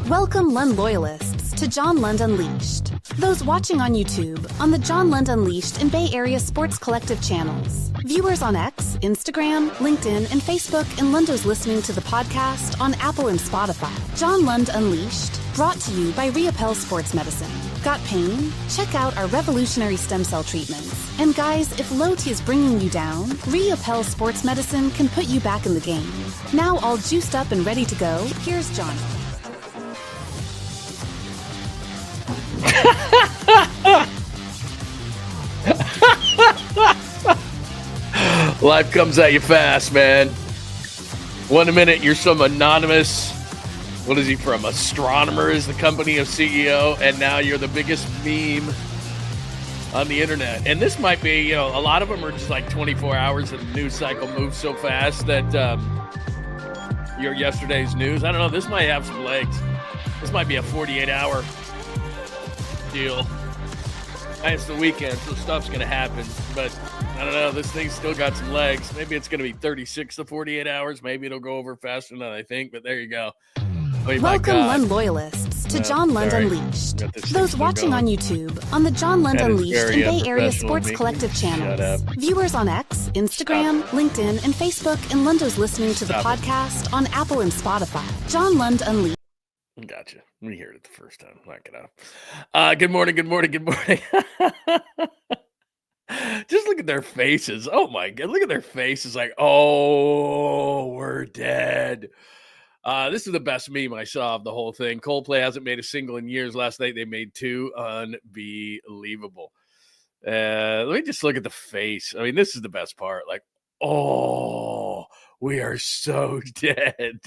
Welcome Lund loyalists to John Lund Unleashed. Those watching on YouTube, on the John Lund Unleashed and Bay Area Sports Collective channels. Viewers on X, Instagram, LinkedIn, and Facebook, and Lundos listening to the podcast on Apple and Spotify. John Lund Unleashed, brought to you by 𝐟𝐸𝐵 Sports Medicine. Got pain? Check out our revolutionary stem cell treatments. And guys, if low T is bringing you down, 𝐟𝐸𝐵 Sports Medicine can put you back in the game. Now all juiced up and ready to go, here's John. Life comes at you fast, man. 1 minute you're some anonymous, what is he from? Astronomer is the company of CEO, and now you're the biggest meme on the internet. And this might be, a lot of them are just like 24 hours, and the news cycle moves so fast that your yesterday's news, I don't know, this might have some legs. This might be a 48-hour deal. And it's the weekend, so stuff's going to happen. But I don't know, this thing's still got some legs. Maybe it's going to be 36 to 48 hours. Maybe it'll go over faster than I think, but there you go. Welcome Lund loyalists to John Lund Unleashed. Those watching on YouTube, on the John Lund Unleashed and Bay Area Sports Collective channels. Viewers on X, Instagram, LinkedIn, and Facebook, and Lundos listening to the podcast on Apple and Spotify. John Lund Unleashed. Gotcha. We heard it the first time. Knock it out. Good morning. Just look at their faces. Oh my God. Look at their faces. Like, oh, we're dead. This is the best meme I saw of the whole thing. Coldplay hasn't made a single in years. Last night they made 2. Unbelievable. Let me just look at the face. I mean, this is the best part. Like, oh, we are so dead.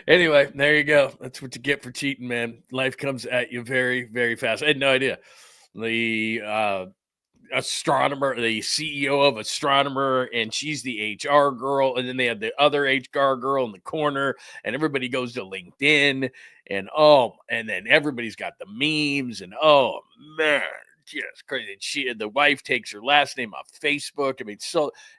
Anyway, there you go. That's what you get for cheating, man. Life comes at you very, very fast. I had no idea. The astronomer, the CEO of Astronomer, and she's the HR girl. And then they have the other HR girl in the corner, and everybody goes to LinkedIn. And then everybody's got the memes. And oh, man, just crazy. The wife takes her last name off Facebook. I mean,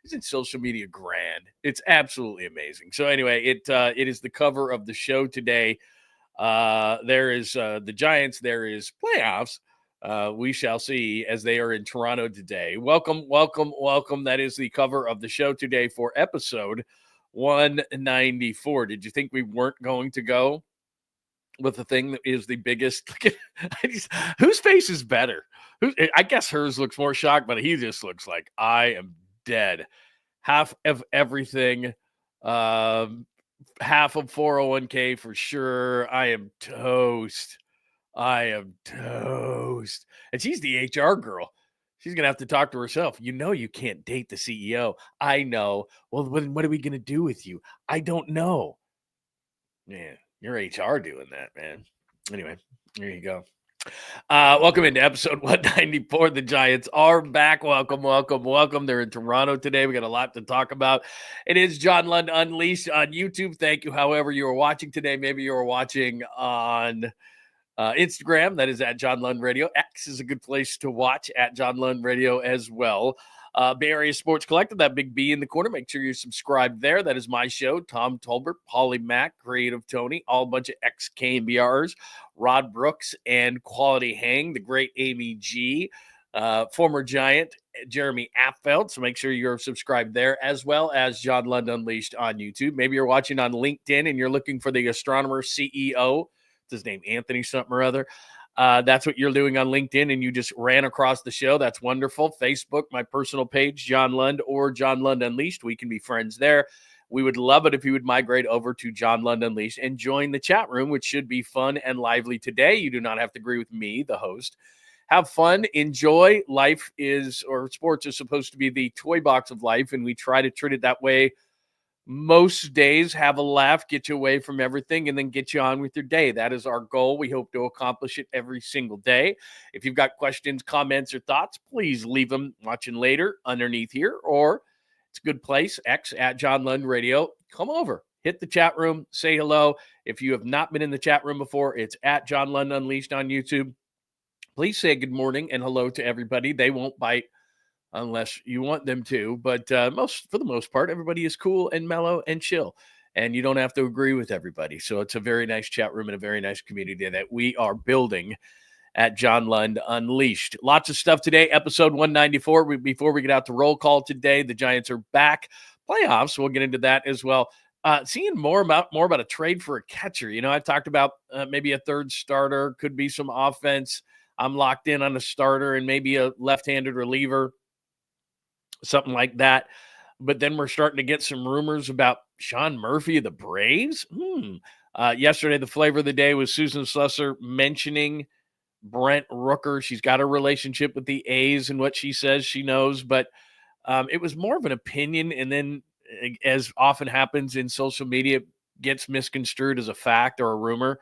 isn't social media grand? It's absolutely amazing. So anyway, it is the cover of the show today. There is the Giants. There is playoffs. We shall see as they are in Toronto today. Welcome. That is the cover of the show today for episode 194. Did you think we weren't going to go with the thing that is the biggest? Whose face is better? I guess hers looks more shocked, but he just looks like, I am dead. Half of everything, half of 401k for sure. I am toast. And she's the HR girl. She's going to have to talk to herself. You can't date the CEO. I know. Well, what are we going to do with you? I don't know. Man, your HR doing that, man. Anyway, there you go. Welcome into episode 194. The Giants are back. Welcome. They're in Toronto today. We got a lot to talk about. It is John Lund Unleashed on YouTube. Thank you. However you are watching today, maybe you are watching on Instagram. That is at John Lund Radio. X is a good place to watch at John Lund Radio as well. Bay Area Sports Collective, that big B in the corner. Make sure you're subscribed there. That is my show. Tom Tolbert, Holly Mack, Creative Tony, all a bunch of ex-KBRs, Rod Brooks, and Quality Hang, the great Amy G, former Giant, Jeremy Affeld. So make sure you're subscribed there, as well as John Lund Unleashed on YouTube. Maybe you're watching on LinkedIn and you're looking for the Astronomer CEO. It's his name, Anthony something or other. That's what you're doing on LinkedIn, and you just ran across the show. That's wonderful. Facebook, my personal page, John Lund or John Lund Unleashed. We can be friends there. We would love it if you would migrate over to John Lund Unleashed and join the chat room, which should be fun and lively today. You do not have to agree with me, the host. Have fun, enjoy. Sports is supposed to be the toy box of life, and we try to treat it that way most days. Have a laugh, get you away from everything, and then get you on with your day. That is our goal. We hope to accomplish it every single day. If you've got questions, comments, or thoughts, please leave them watching later underneath here, or it's a good place, X at John Lund Radio. Come over, hit the chat room, say hello. If you have not been in the chat room before, it's at John Lund Unleashed on YouTube. Please say good morning and hello to everybody. They won't bite unless you want them to. But for the most part, everybody is cool and mellow and chill. and you don't have to agree with everybody. So it's a very nice chat room and a very nice community that we are building at John Lund Unleashed. Lots of stuff today, episode 194. Before we get out to roll call today, the Giants are back. Playoffs, we'll get into that as well. Seeing more about a trade for a catcher. You know, I talked about maybe a third starter, could be some offense. I'm locked in on a starter and maybe a left-handed reliever, something like that. But then we're starting to get some rumors about Sean Murphy of the Braves. Yesterday, the flavor of the day was Susan Slusser mentioning Brent Rooker. She's got a relationship with the A's and what she says she knows, but it was more of an opinion. And then, as often happens in social media, it gets misconstrued as a fact or a rumor.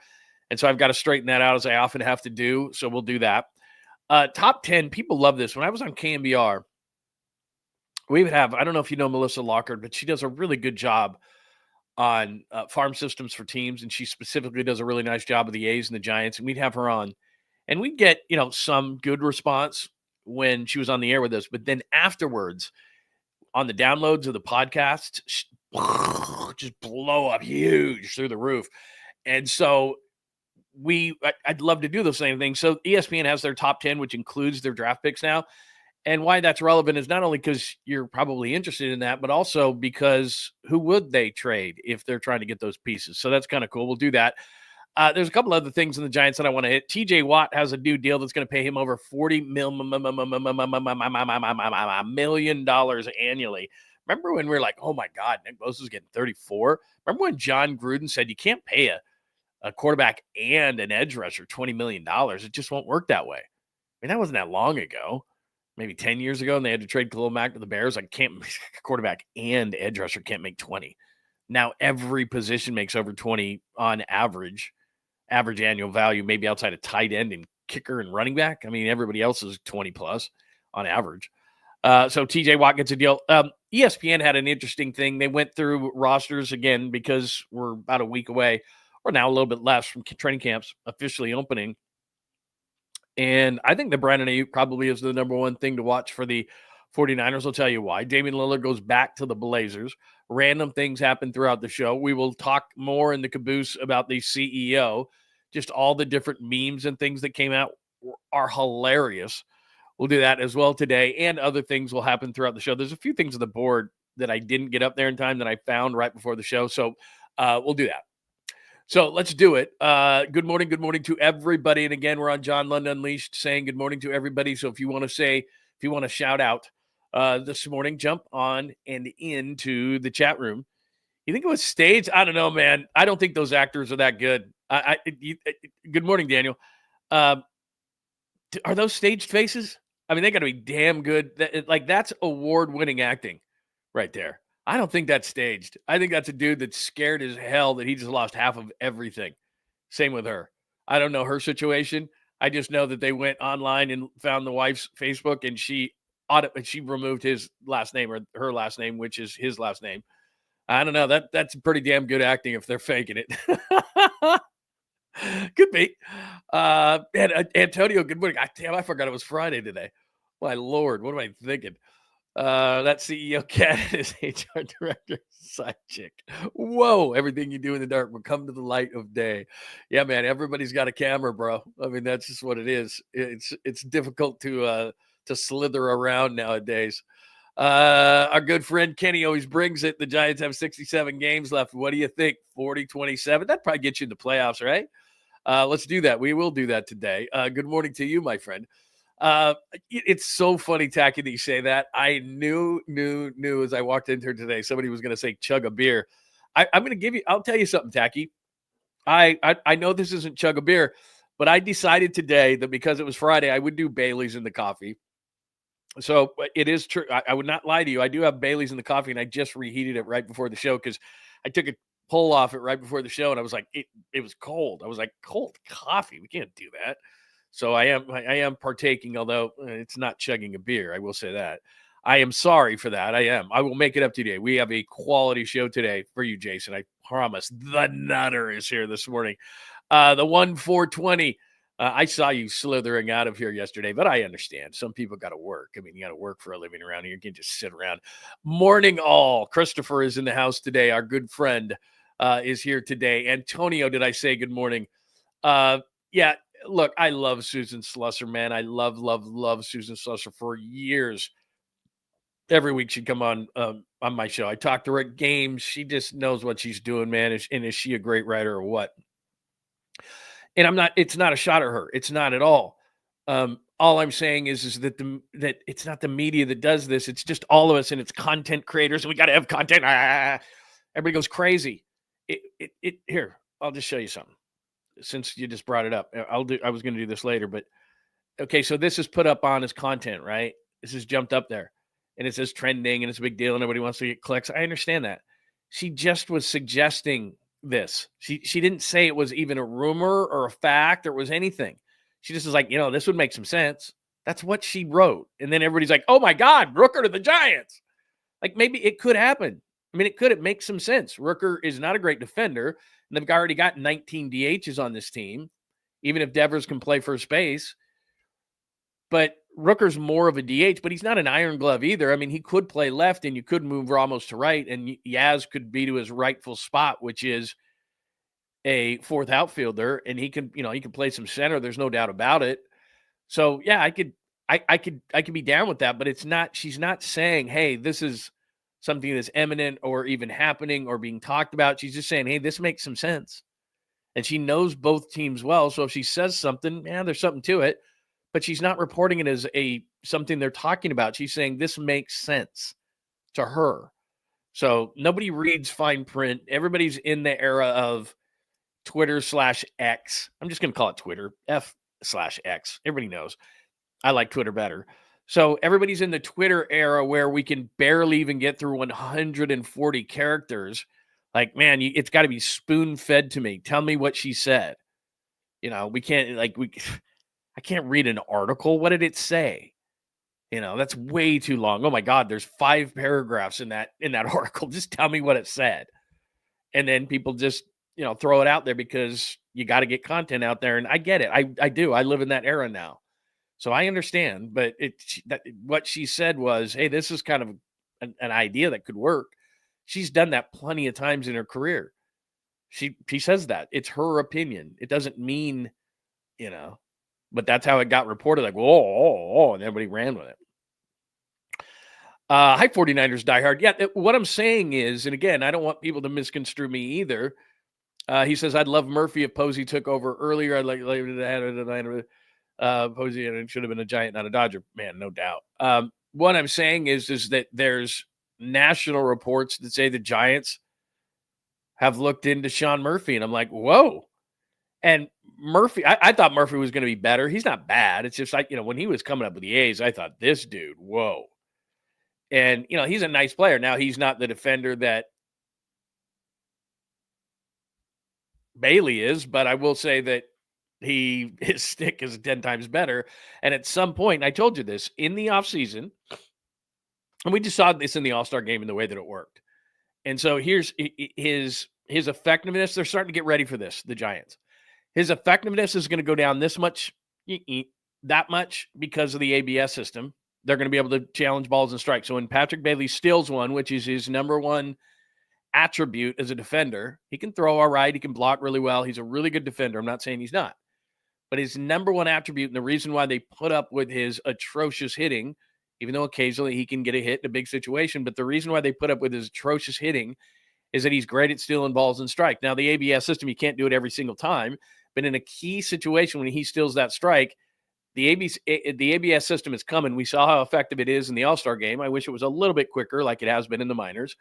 And so I've got to straighten that out, as I often have to do. So we'll do that. Top 10, people love this. When I was on KMBR, we would have, I don't know if you know Melissa Lockhart, but she does a really good job on farm systems for teams. And she specifically does a really nice job of the A's and the Giants. And we'd have her on. And we'd get, some good response when she was on the air with us. But then afterwards, on the downloads of the podcast, just blow up huge through the roof. And so I'd love to do those same things. So ESPN has their top 10, which includes their draft picks now. And why that's relevant is not only because you're probably interested in that, but also because who would they trade if they're trying to get those pieces? So that's kind of cool. We'll do that. There's a couple other things in the Giants that I want to hit. TJ Watt has a new deal that's going to pay him over $40 million annually. Remember when we were like, oh my God, Nick Bosa's getting 34? Remember when John Gruden said you can't pay a quarterback and an edge rusher $20 million? It just won't work that way. I mean, that wasn't that long ago. Maybe 10 years ago, and they had to trade Khalil Mack to the Bears. Like, quarterback and edge rusher can't make 20. Now every position makes over 20 on average annual value, maybe outside of tight end and kicker and running back. I mean, everybody else is 20 plus on average. So TJ Watt gets a deal. ESPN had an interesting thing. They went through rosters again because we're about a week away, or now a little bit less, from training camps officially opening. And I think that Brandon Ayuk probably is the number one thing to watch for the 49ers. I'll tell you why. Damian Lillard goes back to the Blazers. Random things happen throughout the show. We will talk more in the caboose about the CEO. Just all the different memes and things that came out are hilarious. We'll do that as well today, and other things will happen throughout the show. There's a few things on the board that I didn't get up there in time that I found right before the show. So we'll do that. So let's do it. Good morning to everybody. And again, we're on John Lund Unleashed saying good morning to everybody. So if you want to shout out this morning, jump on and into the chat room. You think it was staged? I don't know, man. I don't think those actors are that good. Good morning, Daniel. Are those staged faces? I mean, they got to be damn good. That's award-winning acting right there. I don't think that's staged. I think that's a dude that's scared as hell that he just lost half of everything. Same with her. I don't know her situation. I just know that they went online and found the wife's Facebook, and she removed his last name, or her last name, which is his last name. I don't know. That's pretty damn good acting if they're faking it. Could be. And Antonio, good morning. I forgot it was Friday today. My Lord, what am I thinking? That CEO cat is HR director side chick. Whoa, everything you do in the dark will come to the light of day. Yeah, man, everybody's got a camera, bro. I mean, that's just what it is. It's difficult to slither around nowadays. Our good friend Kenny always brings it. The Giants have 67 games left. What do you think? 40-27? That'd probably get you in the playoffs, right? Let's do that. We will do that today. Good morning to you, my friend. It's so funny, Tacky, that you say that. I knew as I walked into here today, somebody was going to say chug a beer. I'll tell you something, Tacky. I know this isn't chug a beer, but I decided today that because it was Friday, I would do Bailey's in the coffee. So it is true. I would not lie to you. I do have Bailey's in the coffee, and I just reheated it right before the show because I took a pull off it right before the show, and I was like, it was cold. I was like, cold coffee? We can't do that. So I am partaking, although it's not chugging a beer. I will say that. I am sorry for that. I will make it up today. We have a quality show today for you, Jason. I promise. The Nutter is here this morning. The 1-420. I saw you slithering out of here yesterday, but I understand. Some people got to work. I mean, you got to work for a living around here. You can't just sit around. Morning all. Christopher is in the house today, our good friend. is here today. Antonio, did I say good morning? Yeah, look, I love Susan Slusser, man. I love Susan Slusser for years. Every week she'd come on my show. I talked to her at games. She just knows what she's doing, man. And is she a great writer or what? And it's not a shot at her. It's not at all. All I'm saying is that that it's not the media that does this. It's just all of us, and it's content creators, and we got to have content. Everybody goes crazy. Here, I'll just show you something. Since you just brought it up, I was going to do this later, but okay. So this is put up on as content, right? This is jumped up there, and it says trending, and it's a big deal, and everybody wants to get clicks. I understand that. She just was suggesting this. She didn't say it was even a rumor or a fact or it was anything. She just was like, this would make some sense. That's what she wrote. And then everybody's like, oh my God, Rooker to the Giants. Like maybe it could happen. I mean, it makes some sense. Rooker is not a great defender. And they've already got 19 DHs on this team, even if Devers can play first base. But Rooker's more of a DH, but he's not an iron glove either. I mean, he could play left and you could move Ramos to right, and Yaz could be to his rightful spot, which is a fourth outfielder, and he can play some center. There's no doubt about it. So yeah, I could be down with that, but she's not saying, hey, this is something that's imminent or even happening or being talked about. She's just saying, hey, this makes some sense. And she knows both teams well. So if she says something, there's something to it, but she's not reporting it as something they're talking about. She's saying this makes sense to her. So nobody reads fine print. Everybody's in the era of Twitter/X. I'm just going to call it Twitter, F/X. Everybody knows. I like Twitter better. So everybody's in the Twitter era where we can barely even get through 140 characters. Like, man, it's got to be spoon-fed to me. Tell me what she said. We can't, I can't read an article. What did it say? That's way too long. Oh my God, there's 5 paragraphs in that article. Just tell me what it said. And then people just, throw it out there because you got to get content out there. And I get it. I do. I live in that era now. So I understand, but what she said was, hey, this is kind of an idea that could work. She's done that plenty of times in her career. She says that. It's her opinion. It doesn't mean, but that's how it got reported. Like, whoa, and everybody ran with it. Hi, 49ers diehard. Yeah, what I'm saying is, and again, I don't want people to misconstrue me either. He says, I'd love Murphy if Posey took over earlier. I'd like Posey, and it should have been a Giant, not a Dodger. Man, no doubt. What I'm saying is that there's national reports that say the Giants have looked into Sean Murphy, and I'm like, whoa. And Murphy, I thought Murphy was going to be better. He's not bad. It's just like, when he was coming up with the A's, I thought this dude, whoa. And, he's a nice player. Now, he's not the defender that Bailey is, but I will say that his stick is 10 times better. And at some point, I told you this, in the offseason, and we just saw this in the All-Star game in the way that it worked. And so here's his effectiveness. They're starting to get ready for this, the Giants. His effectiveness is going to go down that much because of the ABS system. They're going to be able to challenge balls and strikes. So when Patrick Bailey steals one, which is his number one attribute as a defender, he can throw all right. He can block really well. He's a really good defender. I'm not saying he's not. But his number one attribute, and the reason why they put up with his atrocious hitting, even though occasionally he can get a hit in a big situation, but the reason why they put up with his atrocious hitting is that he's great at stealing balls and strike. Now, the ABS system, you can't do it every single time, but in a key situation when he steals that strike, the ABS system is coming. We saw how effective it is in the All-Star game. I wish it was a little bit quicker like it has been in the minors.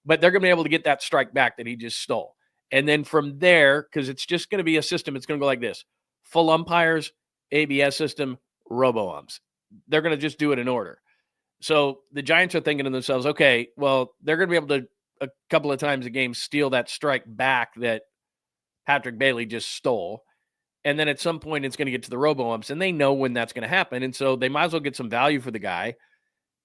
But they're going to be able to get that strike back that he just stole. And then from there, because it's just going to be a system, it's going to go like this. Full umpires, ABS system, robo-umps. They're going to just do it in order. So the Giants are thinking to themselves, okay, well, they're going to be able to, a couple of times a game, steal that strike back that Patrick Bailey just stole. And then at some point, it's going to get to the robo-umps, and they know when that's going to happen. And so they might as well get some value for the guy.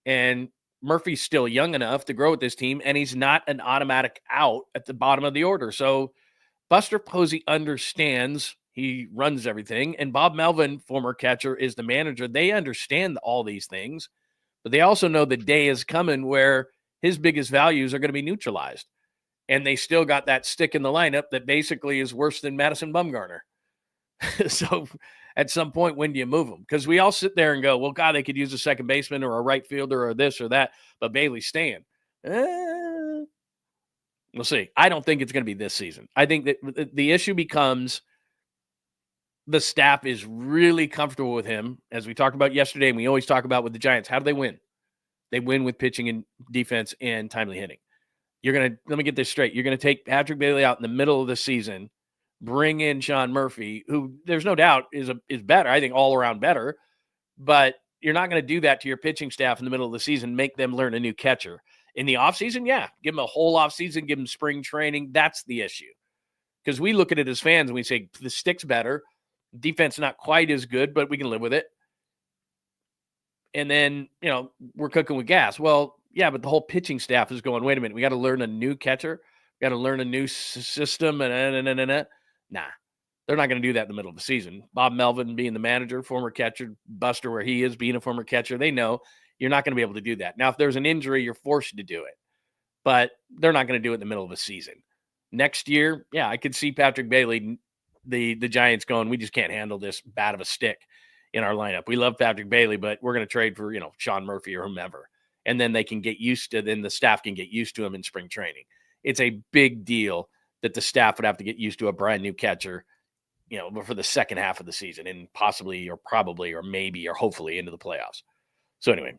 And Murphy's still young enough to grow with this team, and he's not an automatic out at the bottom of the order. So Buster Posey understands. He runs everything. And Bob Melvin, former catcher, is the manager. They understand all these things, but they also know the day is coming where his biggest values are going to be neutralized. and they still got that stick in the lineup that basically is worse than Madison Bumgarner. So at some point, when do you move them? Because we all sit there and go, well, God, they could use a second baseman or a right fielder or this or that, but Bailey's staying. We'll see. I don't think it's going to be this season. I think that the issue becomes the staff is really comfortable with him, as we talked about yesterday, and we always talk about with the Giants. How do they win? They win with pitching and defense and timely hitting. Let me get this straight. You're going to take Patrick Bailey out in the middle of the season, bring in Sean Murphy, who there's no doubt is better. I think all around better, but you're not going to do that to your pitching staff in the middle of the season, make them learn a new catcher. In the offseason, yeah, give them a whole offseason, give them spring training. That's the issue. Because we look at it as fans and we say, the stick's better, defense not quite as good, but we can live with it. And then, we're cooking with gas. Well, yeah, but the whole pitching staff is going, wait a minute, we got to learn a new catcher. We got to learn a new system. Nah, they're not going to do that in the middle of the season. Bob Melvin being the manager, former catcher, Buster where he is, being a former catcher, they know you're not going to be able to do that. Now, if there's an injury, you're forced to do it. But they're not going to do it in the middle of a season. Next year, yeah, I could see Patrick Bailey, the Giants going, we just can't handle this bad of a stick in our lineup. We love Patrick Bailey, but we're going to trade for, Sean Murphy or whomever. And then the staff can get used to him in spring training. It's a big deal that the staff would have to get used to a brand new catcher, for the second half of the season and possibly or probably or maybe or hopefully into the playoffs. So anyway,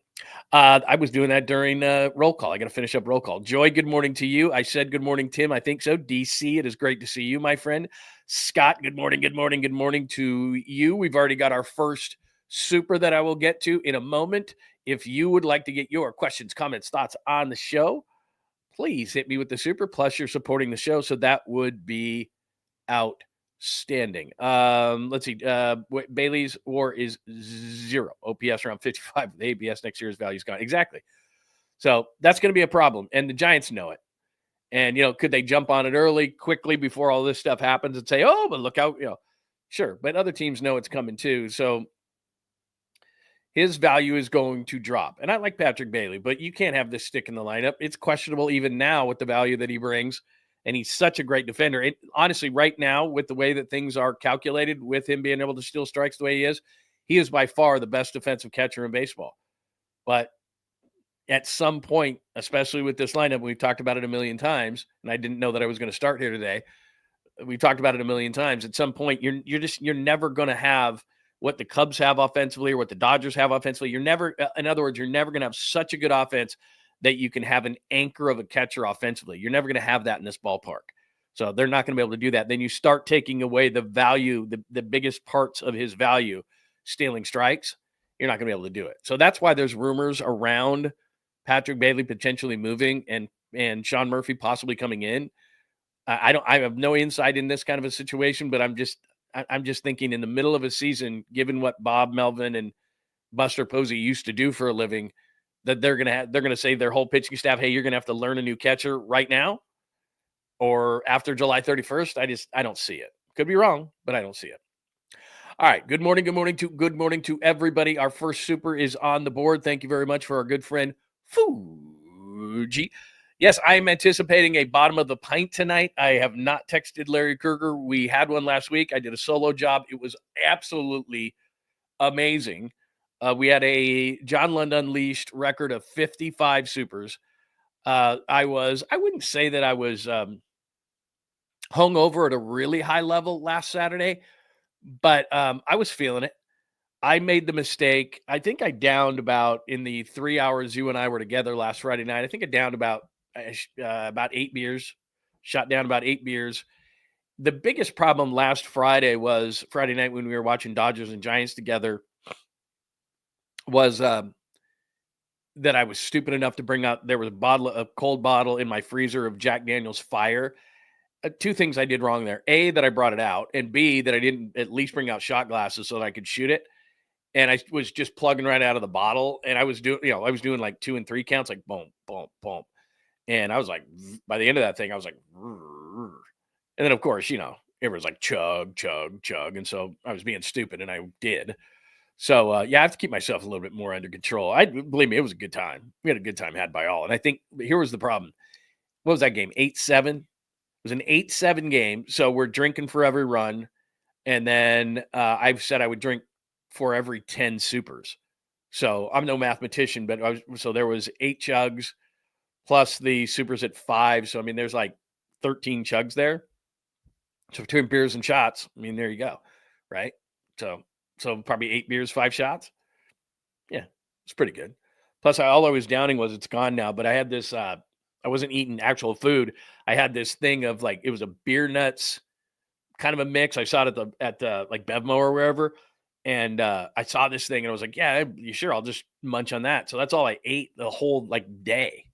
I was doing that during roll call. I got to finish up roll call. Joy, good morning to you. I said good morning, Tim. I think so. DC, it is great to see you, my friend. Scott, good morning, good morning, good morning to you. We've already got our first super that I will get to in a moment. If you would like to get your questions, comments, thoughts on the show, please hit me with the super. Plus, you're supporting the show, so that would be outstanding. Let's see. Bailey's WAR is 0. OPS around 55. The ABS next year's value is gone. Exactly. So that's going to be a problem, and the Giants know it. And could they jump on it early, quickly before all this stuff happens, and say, "Oh, but look how sure." But other teams know it's coming too, so his value is going to drop. And I like Patrick Bailey, but you can't have this stick in the lineup. It's questionable even now with the value that he brings. And he's such a great defender. Honestly, right now, with the way that things are calculated, with him being able to steal strikes the way he is by far the best defensive catcher in baseball. But at some point, especially with this lineup, we've talked about it a million times, and I didn't know that I was going to start here today. We've talked about it a million times. At some point, you're never going to have what the Cubs have offensively or what the Dodgers have offensively. In other words, you're never going to have such a good offense that you can have an anchor of a catcher offensively. You're never going to have that in this ballpark. So they're not going to be able to do that. Then you start taking away the value, the biggest parts of his value, stealing strikes. You're not going to be able to do it. So that's why there's rumors around Patrick Bailey potentially moving and Sean Murphy possibly coming in. I have no insight in this kind of a situation, but I'm just thinking in the middle of a season, given what Bob Melvin and Buster Posey used to do for a living, that they're going to say their whole pitching staff, hey, you're going to have to learn a new catcher right now or after July 31st. I don't see it. Could be wrong, but I don't see it. All right. Good morning to everybody. Our first super is on the board. Thank you very much for our good friend Fuji. Yes, I am anticipating a bottom of the pint tonight. I have not texted Larry Krueger. We had one last week. I did a solo job. It was absolutely amazing. We had a John Lund Unleashed record of 55 supers. I wouldn't say that I was hungover at a really high level last Saturday, but I was feeling it. I made the mistake. I think I downed about, in the 3 hours you and I were together last Friday night, I think I downed about 8 beers, shot down about 8 beers. The biggest problem last Friday night when we were watching Dodgers and Giants together was that I was stupid enough to bring out, there was a cold bottle in my freezer of Jack Daniel's Fire. Two things I did wrong there. A, that I brought it out, and B, that I didn't at least bring out shot glasses so that I could shoot it. And I was just plugging right out of the bottle, and I was doing like 2 and 3 counts, like boom, boom, boom. And I was like, by the end of that thing, I was like, and then of course, it was like chug, chug, chug. And so I was being stupid, and I did. So I have to keep myself a little bit more under control. Believe me, it was a good time. We had a good time had by all. And I think here was the problem. what was that game? 8-7. It was an 8-7 game. So we're drinking for every run. And then I've said I would drink for every 10 supers. So I'm no mathematician, but so there was 8 chugs plus the supers at 5. So, I mean, there's like 13 chugs there. So between beers and shots, I mean, there you go. Right. So probably 8 beers, 5 shots. Yeah, it's pretty good. Plus, all I was downing was it's gone now. But I had this. I wasn't eating actual food. I had this thing of like it was a beer nuts kind of a mix. I saw it at the like Bevmo or wherever, and I saw this thing and I was like, yeah, you sure? I'll just munch on that. So that's all I ate the whole like day.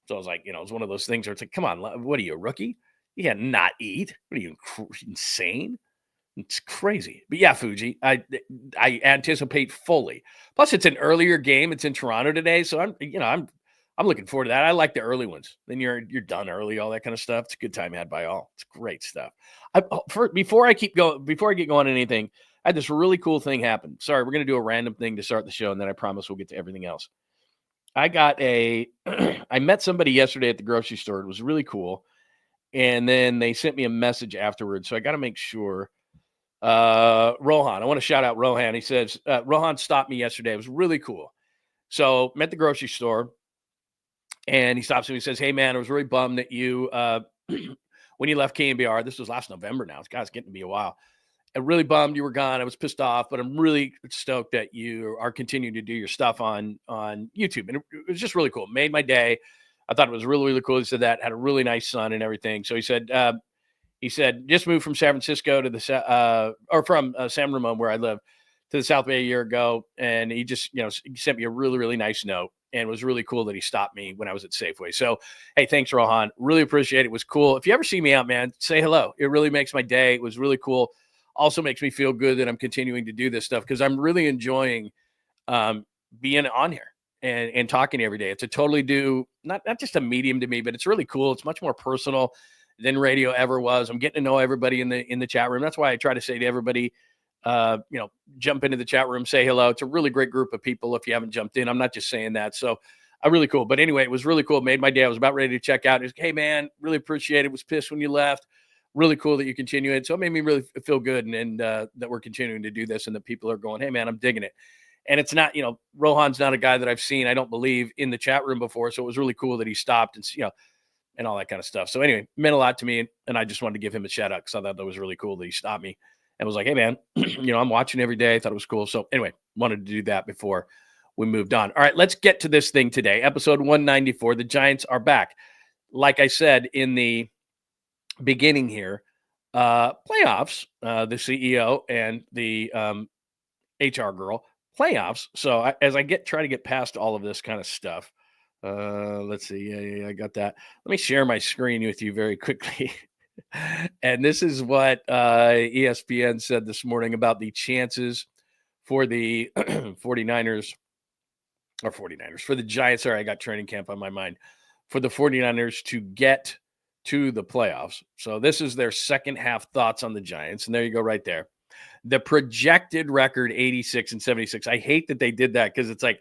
So I was like, it was one of those things where it's like, come on, what are you, a rookie? You can't not eat. What are you, insane? It's crazy. But yeah, Fuji, I anticipate fully. Plus, it's an earlier game. It's in Toronto today, so I'm looking forward to that. I like the early ones. Then you're done early, all that kind of stuff. It's a good time had by all. It's great stuff. Before I get going on anything, I had this really cool thing happen. Sorry, we're going to do a random thing to start the show, and then I promise we'll get to everything else. I met somebody yesterday at the grocery store. It was really cool. And then they sent me a message afterwards. So I got to make sure. Rohan, I want to shout out Rohan. He says, Rohan stopped me yesterday. It was really cool. So met the grocery store and he stops me and he says, hey man, I was really bummed that you, when you left KNBR, this was last November now. It's getting to be a while. I'm really bummed you were gone. I was pissed off, but I'm really stoked that you are continuing to do your stuff on YouTube. And it was just really cool. It made my day. I thought it was really, really cool. He said that, had a really nice son and everything. So he said, just moved from San Francisco to from San Ramon, where I live, to the South Bay a year ago. And he just, he sent me a really, really nice note. And it was really cool that he stopped me when I was at Safeway. So, hey, thanks, Rohan. Really appreciate it. It was cool. If you ever see me out, man, say hello. It really makes my day. It was really cool. Also makes me feel good that I'm continuing to do this stuff because I'm really enjoying being on here and talking every day. It's a totally not just a medium to me, but it's really cool. It's much more personal than radio ever was. I'm getting to know everybody in the chat room. That's why I try to say to everybody, jump into the chat room, say hello. It's a really great group of people. If you haven't jumped in, I'm not just saying that. So I'm really cool. But anyway, it was really cool. It made my day. I was about ready to check out. It was, hey man, really appreciate it. Was pissed when you left. Really cool that you continue it. So it made me really feel good and that we're continuing to do this and that people are going, hey man, I'm digging it. And it's not, Rohan's not a guy that I've seen, I don't believe, in the chat room before. So it was really cool that he stopped and, and all that kind of stuff. So anyway, meant a lot to me. And I just wanted to give him a shout out because I thought that was really cool that he stopped me and was like, hey man, I'm watching every day. I thought it was cool. So anyway, wanted to do that before we moved on. All right, let's get to this thing today. Episode 194, the Giants are back. Like I said in the beginning here, playoffs, the CEO and the HR girl, playoffs. So as I try to get past all of this kind of stuff, let's see. Yeah, I got that. Let me share my screen with you very quickly. And this is what ESPN said this morning about the chances for the 49ers for the Giants. Sorry, I got training camp on my mind. For the 49ers to get to the playoffs. So this is their second half thoughts on the Giants. And there you go right there. The projected record 86-76. I hate that they did that because it's like,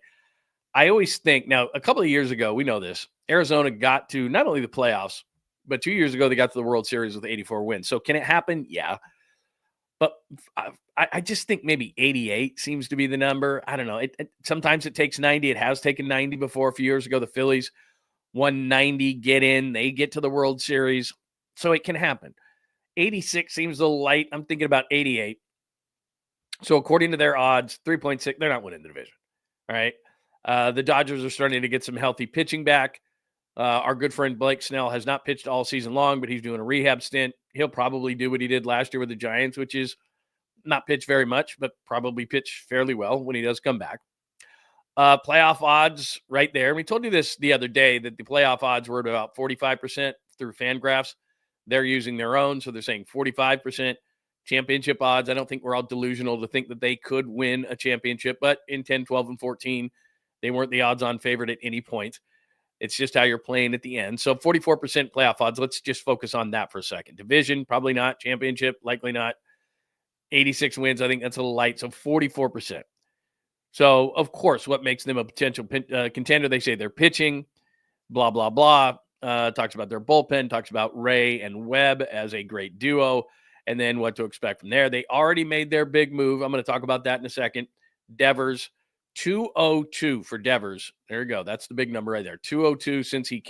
I always think now a couple of years ago, we know this, Arizona got to not only the playoffs, but 2 years ago, they got to the World Series with 84 wins. So can it happen? Yeah. But I just think maybe 88 seems to be the number. I don't know. Sometimes it takes 90. It has taken 90 before. A few years ago, the Phillies won 90, get in. They get to the World Series. So it can happen. 86 seems a little light. I'm thinking about 88. So according to their odds, 3.6, they're not winning the division. All right. The Dodgers are starting to get some healthy pitching back. Our good friend Blake Snell has not pitched all season long, but he's doing a rehab stint. He'll probably do what he did last year with the Giants, which is not pitch very much, but probably pitch fairly well when he does come back. Playoff odds right there. We told you this the other day that the playoff odds were at about 45% through Fangraphs. They're using their own, so they're saying 45%. Championship odds, I don't think we're all delusional to think that they could win a championship, but in 10, 12, and 14, they weren't the odds-on favorite at any point. It's just how you're playing at the end. So 44% playoff odds. Let's just focus on that for a second. Division, probably not. Championship, likely not. 86 wins, I think that's a little light. So 44%. So, of course, what makes them a potential contender? They say they're pitching, blah, blah, blah. talks about their bullpen, talks about Ray and Webb as a great duo, and then what to expect from there. They already made their big move. I'm going to talk about that in a second. Devers, 202 for Devers. There you go. That's the big number right there. 202 since he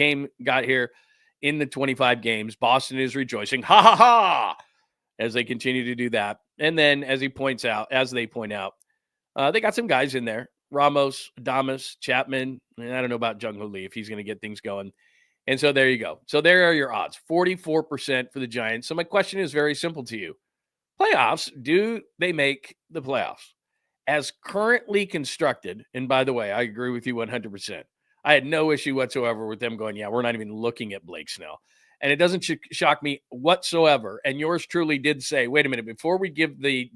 got here in the 25 games. Boston is rejoicing. Ha ha ha! As they continue to do that. And then as they point out, they got some guys in there. Ramos, Adames, Chapman. And I don't know about 𝐿LaRD Lee if he's going to get things going. And so there you go. So there are your odds. 44% for the Giants. So my question is very simple to you. Playoffs, do they make the playoffs? As currently constructed, and by the way, I agree with you 100%. I had no issue whatsoever with them going, yeah, we're not even looking at Blake Snell. And it doesn't shock me whatsoever. And yours truly did say, wait a minute, before we give the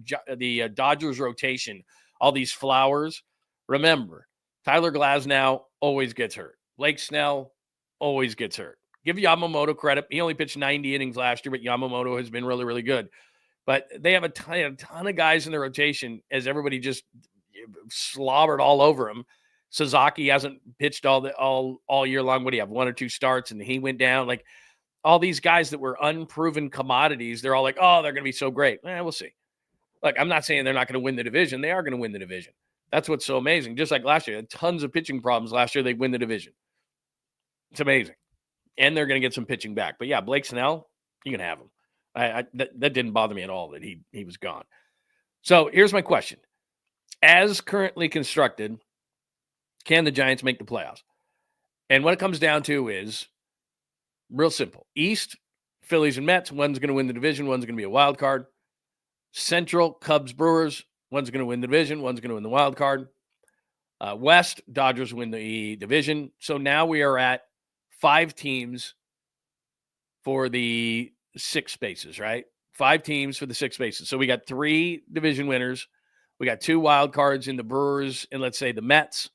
Dodgers rotation all these flowers, remember, Tyler Glasnow always gets hurt. Blake Snell always gets hurt. Give Yamamoto credit. He only pitched 90 innings last year, but Yamamoto has been really, really good. But they have a ton of guys in the rotation as everybody just slobbered all over him. Sasaki hasn't pitched all year long. What do you have? 1 or 2 starts, and he went down. Like all these guys that were unproven commodities, they're all like, oh, they're going to be so great. We'll see. Look, I'm not saying they're not going to win the division. They are going to win the division. That's what's so amazing. Just like last year, had tons of pitching problems last year. They win the division. It's amazing. And they're going to get some pitching back. But yeah, Blake Snell, you can have him. That didn't bother me at all that he was gone. So here's my question. As currently constructed, can the Giants make the playoffs? And what it comes down to is real simple. East, Phillies and Mets, one's going to win the division, one's going to be a wild card. Central, Cubs, Brewers, one's going to win the division, one's going to win the wild card. West, Dodgers win the division. So now we are at 5 teams for the 6 spaces, right? 5 teams for the 6 spaces. So we got 3 division winners. We got 2 wild cards in the Brewers and let's say the Mets.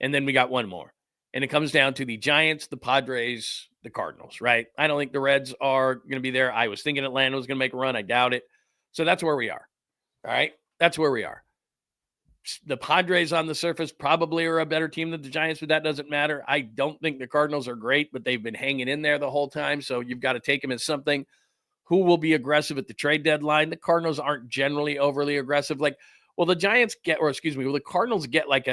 And then we got 1 more. And it comes down to the Giants, the Padres, the Cardinals, right? I don't think the Reds are going to be there. I was thinking Atlanta was going to make a run. I doubt it. So that's where we are. All right? That's where we are. The Padres on the surface probably are a better team than the Giants, but that doesn't matter. I don't think the Cardinals are great, but they've been hanging in there the whole time. So you've got to take them as something. Who will be aggressive at the trade deadline? The Cardinals aren't generally overly aggressive. Like, well, the Cardinals get like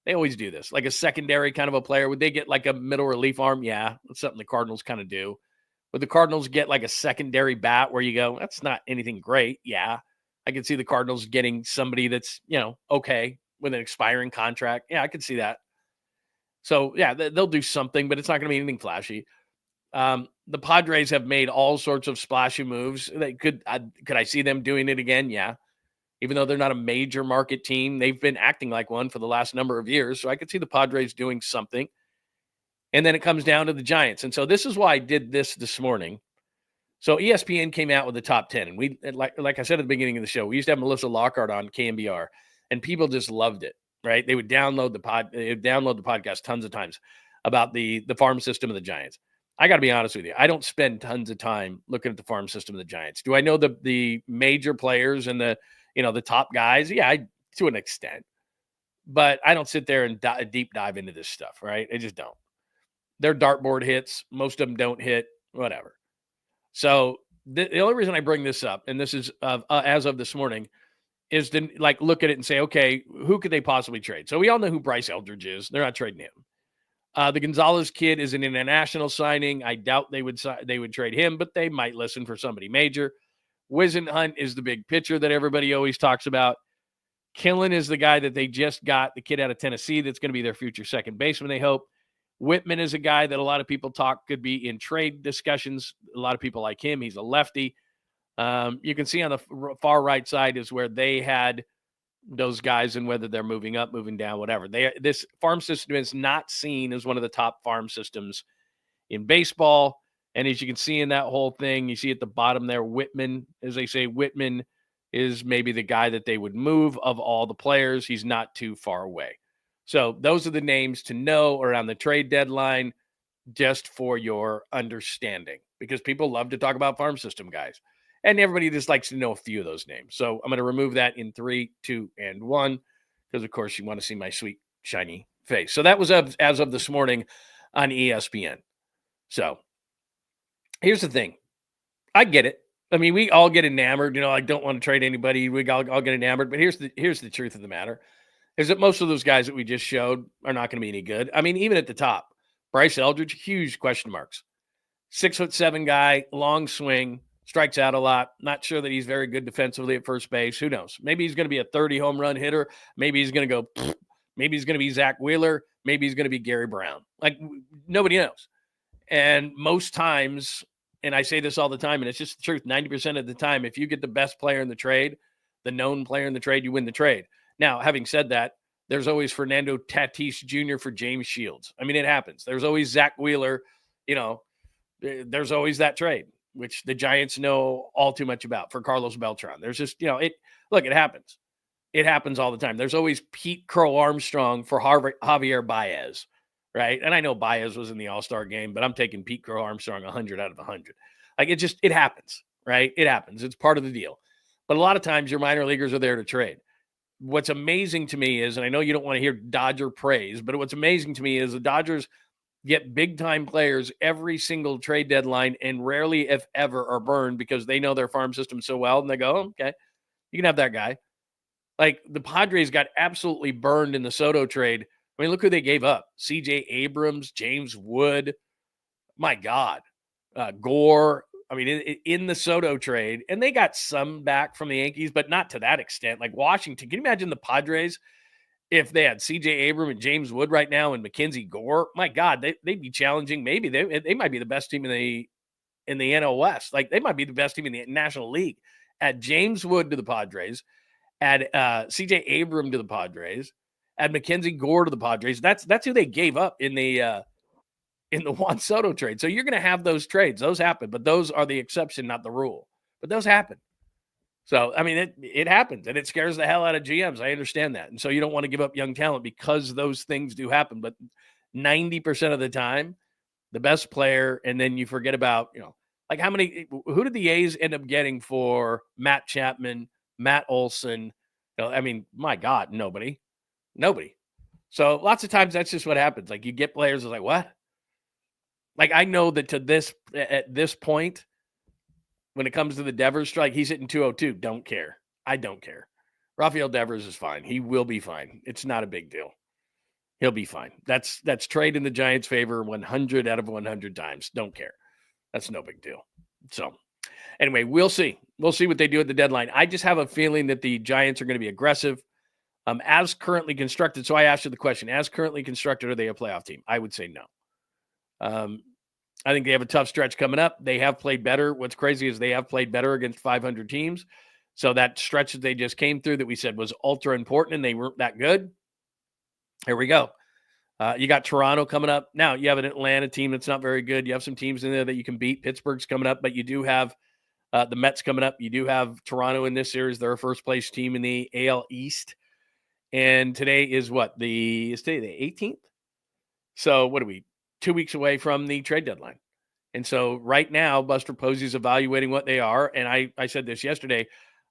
they always do this, like a secondary kind of a player. Would they get like a middle relief arm? Yeah, that's something the Cardinals kind of do. Would the Cardinals get like a secondary bat where you go, that's not anything great? Yeah. I could see the Cardinals getting somebody that's, okay with an expiring contract. Yeah, I could see that. So, yeah, they'll do something, but it's not going to be anything flashy. The Padres have made all sorts of splashy moves. Could I see them doing it again? Yeah. Even though they're not a major market team, they've been acting like one for the last number of years. So I could see the Padres doing something. And then it comes down to the Giants. And so this is why I did this morning. So ESPN came out with the top 10. And we, like I said at the beginning of the show, we used to have Melissa Lockhart on KMBR, and people just loved it, right? They would download the podcast tons of times about the farm system of the Giants. I got to be honest with you. I don't spend tons of time looking at the farm system of the Giants. Do I know the major players and the top guys? Yeah, to an extent. But I don't sit there and deep dive into this stuff, right? I just don't. They're dartboard hits. Most of them don't hit, whatever. So the only reason I bring this up, and this is as of this morning, is to look at it and say, okay, who could they possibly trade? So we all know who Bryce Eldridge is. They're not trading him. The Gonzalez kid is an international signing. I doubt they would trade him, but they might listen for somebody major. 𝐬𝐮𝐬𝐫𝐿 is the big pitcher that everybody always talks about. Killen is the guy that they just got, the kid out of Tennessee that's going to be their future second baseman, they hope. Whitman is a guy that a lot of people talk could be in trade discussions. A lot of people like him. He's a lefty. You can see on the far right side is where they had those guys and whether they're moving up, moving down, whatever. This farm system is not seen as one of the top farm systems in baseball. And as you can see in that whole thing, you see at the bottom there, Whitman, as they say, Whitman is maybe the guy that they would move of all the players. He's not too far away. So those are the names to know around the trade deadline, just for your understanding, because people love to talk about farm system guys. And everybody just likes to know a few of those names. So I'm going to remove that in 3, 2, and 1, because, of course, you want to see my sweet, shiny face. So that was as of this morning on ESPN. So here's the thing. I get it. I mean, we all get enamored. I don't want to trade anybody. We all get enamored. But here's the truth of the matter is that most of those guys that we just showed are not going to be any good. I mean, even at the top, Bryce Eldridge, huge question marks. 6'7" guy, long swing, strikes out a lot. Not sure that he's very good defensively at first base. Who knows? Maybe he's going to be a 30 home run hitter. Maybe he's going to go. Maybe he's going to be Zach Wheeler. Maybe he's going to be Gary Brown. Like, nobody knows. And most times, and I say this all the time, and it's just the truth, 90% of the time, if you get the best player in the trade, the known player in the trade, you win the trade. Now, having said that, there's always Fernando Tatis Jr. for James Shields. I mean, it happens. There's always Zach Wheeler. There's always that trade, which the Giants know all too much about, for Carlos Beltran. There's just, it happens. It happens all the time. There's always Pete Crow Armstrong for Javier Baez, right? And I know Baez was in the All-Star game, but I'm taking Pete Crow Armstrong 100 out of 100. Like, it happens, right? It happens. It's part of the deal. But a lot of times your minor leaguers are there to trade. What's amazing to me is, and I know you don't want to hear Dodger praise, but what's amazing to me is the Dodgers get big-time players every single trade deadline and rarely, if ever, are burned because they know their farm system so well, and they go, okay, you can have that guy. Like, the Padres got absolutely burned in the Soto trade. I mean, look who they gave up. C.J. Abrams, James Wood, my God, Gore. I mean, in the Soto trade, and they got some back from the Yankees, but not to that extent. Like Washington, can you imagine the Padres if they had C.J. Abrams and James Wood right now and Mackenzie Gore? My God, they'd be challenging. Maybe they might be the best team in the NL West. Like, they might be the best team in the National League. Add James Wood to the Padres, add C.J. Abrams to the Padres, add Mackenzie Gore to the Padres. That's who they gave up in the Juan Soto trade. So you're going to have those trades. Those happen, but those are the exception, not the rule. But those happen. So, I mean, it happens, and it scares the hell out of GMs. I understand that. And so you don't want to give up young talent because those things do happen. But 90% of the time, the best player, and then you forget about, like who did the A's end up getting for Matt Chapman, Matt Olson? I mean, my God, nobody. So lots of times that's just what happens. Like, you get players like, what? Like, I know that at this point, when it comes to the Devers strike, he's hitting 202. Don't care. I don't care. Rafael Devers is fine. He will be fine. It's not a big deal. He'll be fine. That's trade in the Giants' favor 100 out of 100 times. Don't care. That's no big deal. So, anyway, we'll see. We'll see what they do at the deadline. I just have a feeling that the Giants are going to be aggressive. As currently constructed, so I asked you the question, as currently constructed, are they a playoff team? I would say no. I think they have a tough stretch coming up. They have played better. What's crazy is they have played better against 500 teams. So that stretch that they just came through that we said was ultra important and they weren't that good. Here we go. You got Toronto coming up. Now you have an Atlanta team that's not very good. You have some teams in there that you can beat. Pittsburgh's coming up, but you do have the Mets coming up. You do have Toronto in this series. They're a first place team in the AL East. And today is what? Is today the 18th? So what are we? 2 weeks away from the trade deadline. And so right now, Buster Posey's evaluating what they are. And I said this yesterday.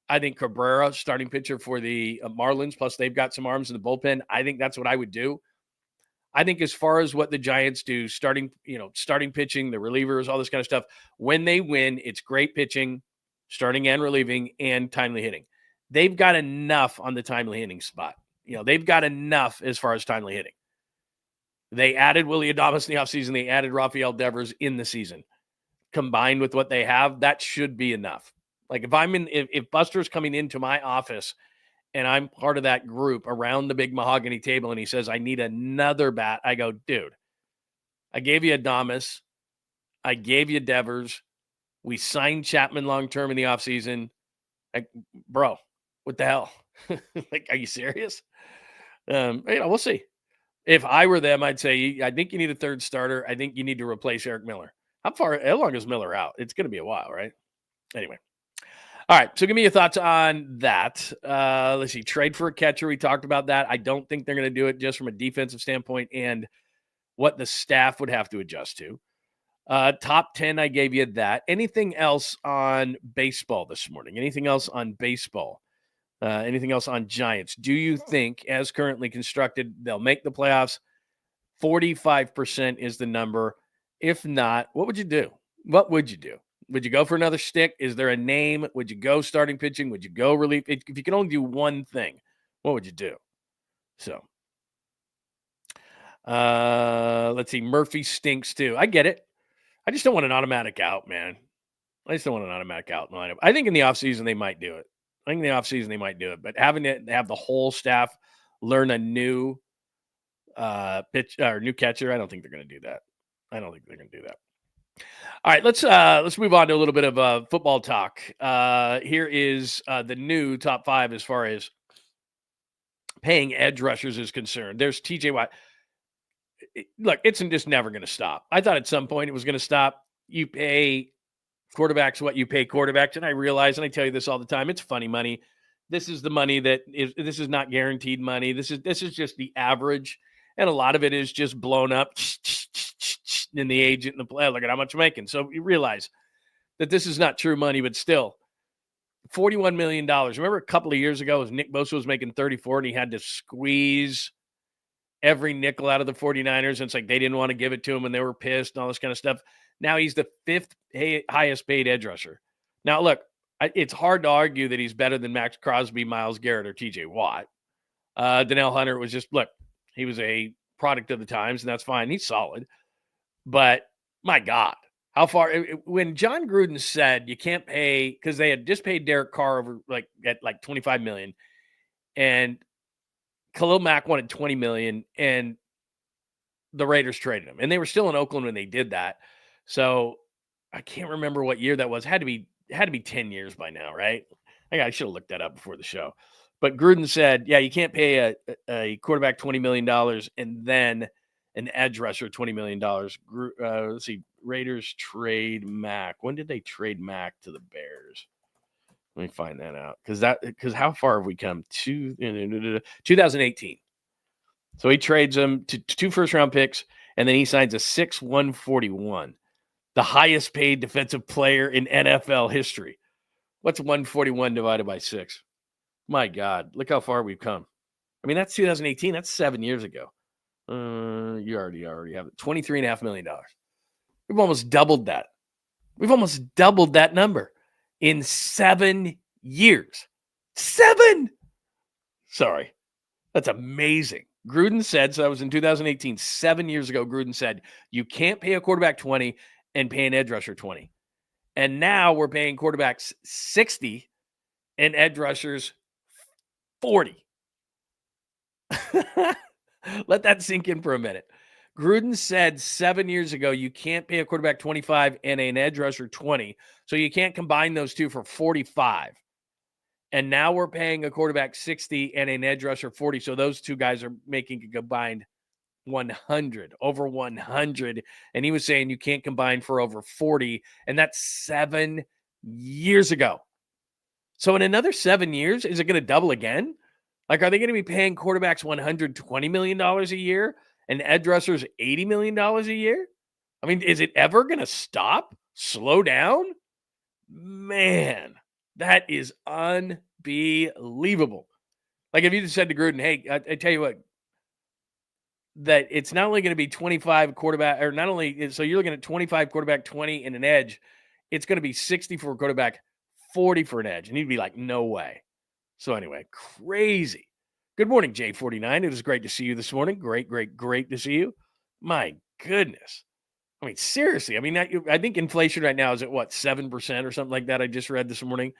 I think Cabrera, starting pitcher for the Marlins, plus they've got some arms in the bullpen. I think that's what I would do. I think as far as what the Giants do, starting pitching, the relievers, all this kind of stuff, when they win, it's great pitching, starting and relieving, and timely hitting. They've got enough on the timely hitting spot. They've got enough as far as timely hitting. They added Willy Adames in the offseason. They added Rafael Devers in the season. Combined with what they have, that should be enough. Like, if Buster's coming into my office and I'm part of that group around the big mahogany table and he says, I need another bat, I go, dude, I gave you Adames. I gave you Devers. We signed Chapman long-term in the offseason. Like, bro, what the hell? Like, are you serious? We'll see. If I were them, I'd say, I think you need a third starter. I think you need to replace Eric Miller. How long is Miller out? It's going to be a while, right? Anyway. All right. So give me your thoughts on that. Let's see. Trade for a catcher. We talked about that. I don't think they're going to do it just from a defensive standpoint and what the staff would have to adjust to. Top 10, I gave you that. Anything else on baseball this morning? Anything else on baseball? Anything else on Giants? Do you think, as currently constructed, they'll make the playoffs? 45% is the number. If not, what would you do? What would you do? Would you go for another stick? Is there a name? Would you go starting pitching? Would you go relief? If you could only do one thing, what would you do? So, let's see. Murphy stinks too. I get it. I just don't want an automatic out, man. I just don't want an automatic out in the lineup. I think in the offseason they might do it. But having to have the whole staff learn a new pitch or new catcher, I don't think they're going to do that. All right, let's move on to a little bit of football talk. Here is the new top 5 as far as paying edge rushers is concerned. There's TJ Watt. Look, it's just never going to stop. I thought at some point it was going to stop. You pay quarterbacks what you pay quarterbacks, and I realize, and I tell you this all the time, it's funny money. This is the money this is not guaranteed money. This is just the average, and a lot of it is just blown up in the agent and the player. Look at how much I'm making. So you realize that this is not true money, but still, $41 million. Remember a couple of years ago, Nick Bosa was making 34, and he had to squeeze every nickel out of the 49ers. And it's like they didn't want to give it to him, and they were pissed and all this kind of stuff. Now he's the 5th highest paid edge rusher. Now, look, it's hard to argue that he's better than Max Crosby, Myles Garrett, or TJ Watt. Danielle Hunter was just, look, he was a product of the times, and that's fine. He's solid. But my God, how far when John Gruden said you can't pay, because they had just paid Derek Carr over at $25 million, and Khalil Mack wanted $20 million, and the Raiders traded him, and they were still in Oakland when they did that. So I can't remember what year that was. Had to be 10 years by now, right? I should have looked that up before the show. But Gruden said, yeah, you can't pay a quarterback $20 million and then an edge rusher $20 million. Let's see. Raiders trade Mack. When did they trade Mack to the Bears? Let me find that out. Because how far have we come? 2018. So he trades them to 2 first-round picks, and then he signs a 141, the highest paid defensive player in NFL history. What's 141 divided by 6? My God, look how far we've come. I mean, that's 2018. That's 7 years ago. You already have it. $23.5 million. We've almost doubled that. We've almost doubled that number in 7 years. 7! Sorry. That's amazing. Gruden said, so that was in 2018, 7 years ago, Gruden said, you can't pay a quarterback 20 and pay an edge rusher 20. And now we're paying quarterbacks 60 and edge rushers 40. Let that sink in for a minute. Gruden said 7 years ago, you can't pay a quarterback 25 and an edge rusher 20. So you can't combine those two for 45. And now we're paying a quarterback 60 and an edge rusher 40. So those two guys are making a combined 100, over 100. And he was saying you can't combine for over 40. And that's 7 years ago. So in another 7 years, is it going to double again? Like, are they going to be paying quarterbacks $120 million a year and edge rushers $80 million a year? I mean, is it ever going to stop? Slow down? Man, that is unbelievable. Like, if you just said to Gruden, hey, I tell you what, that it's not only going to be 25 quarterback, or not only, so you're looking at 25 quarterback, 20 and an edge, it's going to be 60 for a quarterback, 40 for an edge. And he'd be like, no way. So anyway, crazy. Good morning, J49. It is great to see you this morning. Great to see you. My goodness. I mean, seriously. I mean, I think inflation right now is at what, 7% or something like that. I just read this morning.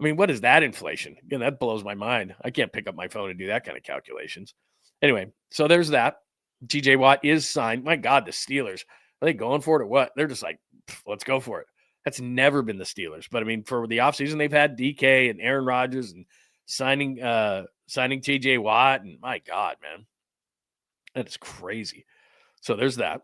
I mean, what is that inflation? Again, that blows my mind. I can't pick up my phone and do that kind of calculations. Anyway, so there's that. TJ Watt is signed. My God, the Steelers. Are they going for it or what? They're just like, let's go for it. That's never been the Steelers. But I mean, for the offseason, they've had DK and Aaron Rodgers and signing TJ Watt. And my God, man, that is crazy. So there's that.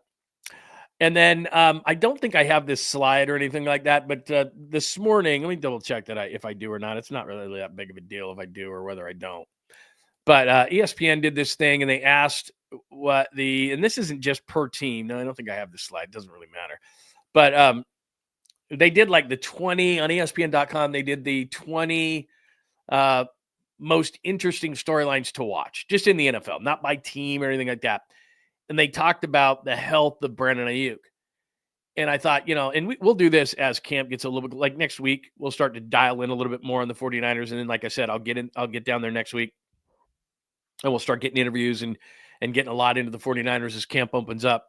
And then I don't think I have this slide or anything like that. But this morning, let me double check that if I do or not. It's not really that big of a deal if I do or whether I don't. But ESPN did this thing and they asked and this isn't just per team. No, I don't think I have this slide. It doesn't really matter. But they did like the 20 on ESPN.com. They did the 20 most interesting storylines to watch just in the NFL, not by team or anything like that. And they talked about the health of Brandon AIYUK. And I thought, and we'll do this as camp gets a little bit, like next week, we'll start to dial in a little bit more on the 49ers. And then, like I said, I'll get down there next week and we'll start getting interviews and getting a lot into the 49ers as camp opens up.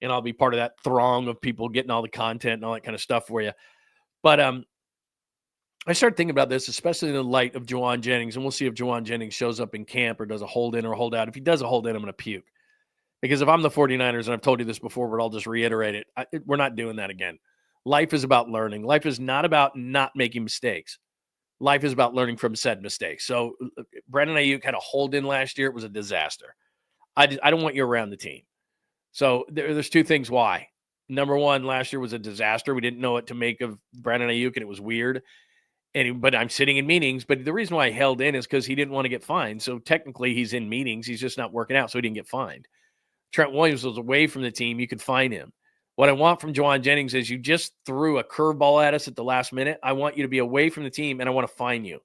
And I'll be part of that throng of people getting all the content and all that kind of stuff for you. But I started thinking about this, especially in the light of Jauan Jennings, and we'll see if Jauan Jennings shows up in camp or does a hold in or hold out. If he does a hold in, I'm going to puke. Because if I'm the 49ers, and I've told you this before, but I'll just reiterate it, we're not doing that again. Life is about learning. Life is not about not making mistakes. Life is about learning from said mistakes. So Brandon Ayuk had a hold in last year. It was a disaster. I don't want you around the team. So there's two things why. Number one, last year was a disaster. We didn't know what to make of Brandon Ayuk, and it was weird. But I'm sitting in meetings. But the reason why I held in is because he didn't want to get fined. So technically, he's in meetings. He's just not working out, so he didn't get fined. Trent Williams was away from the team. You could fine him. What I want from Jauan Jennings is you just threw a curveball at us at the last minute. I want you to be away from the team, and I want to fine you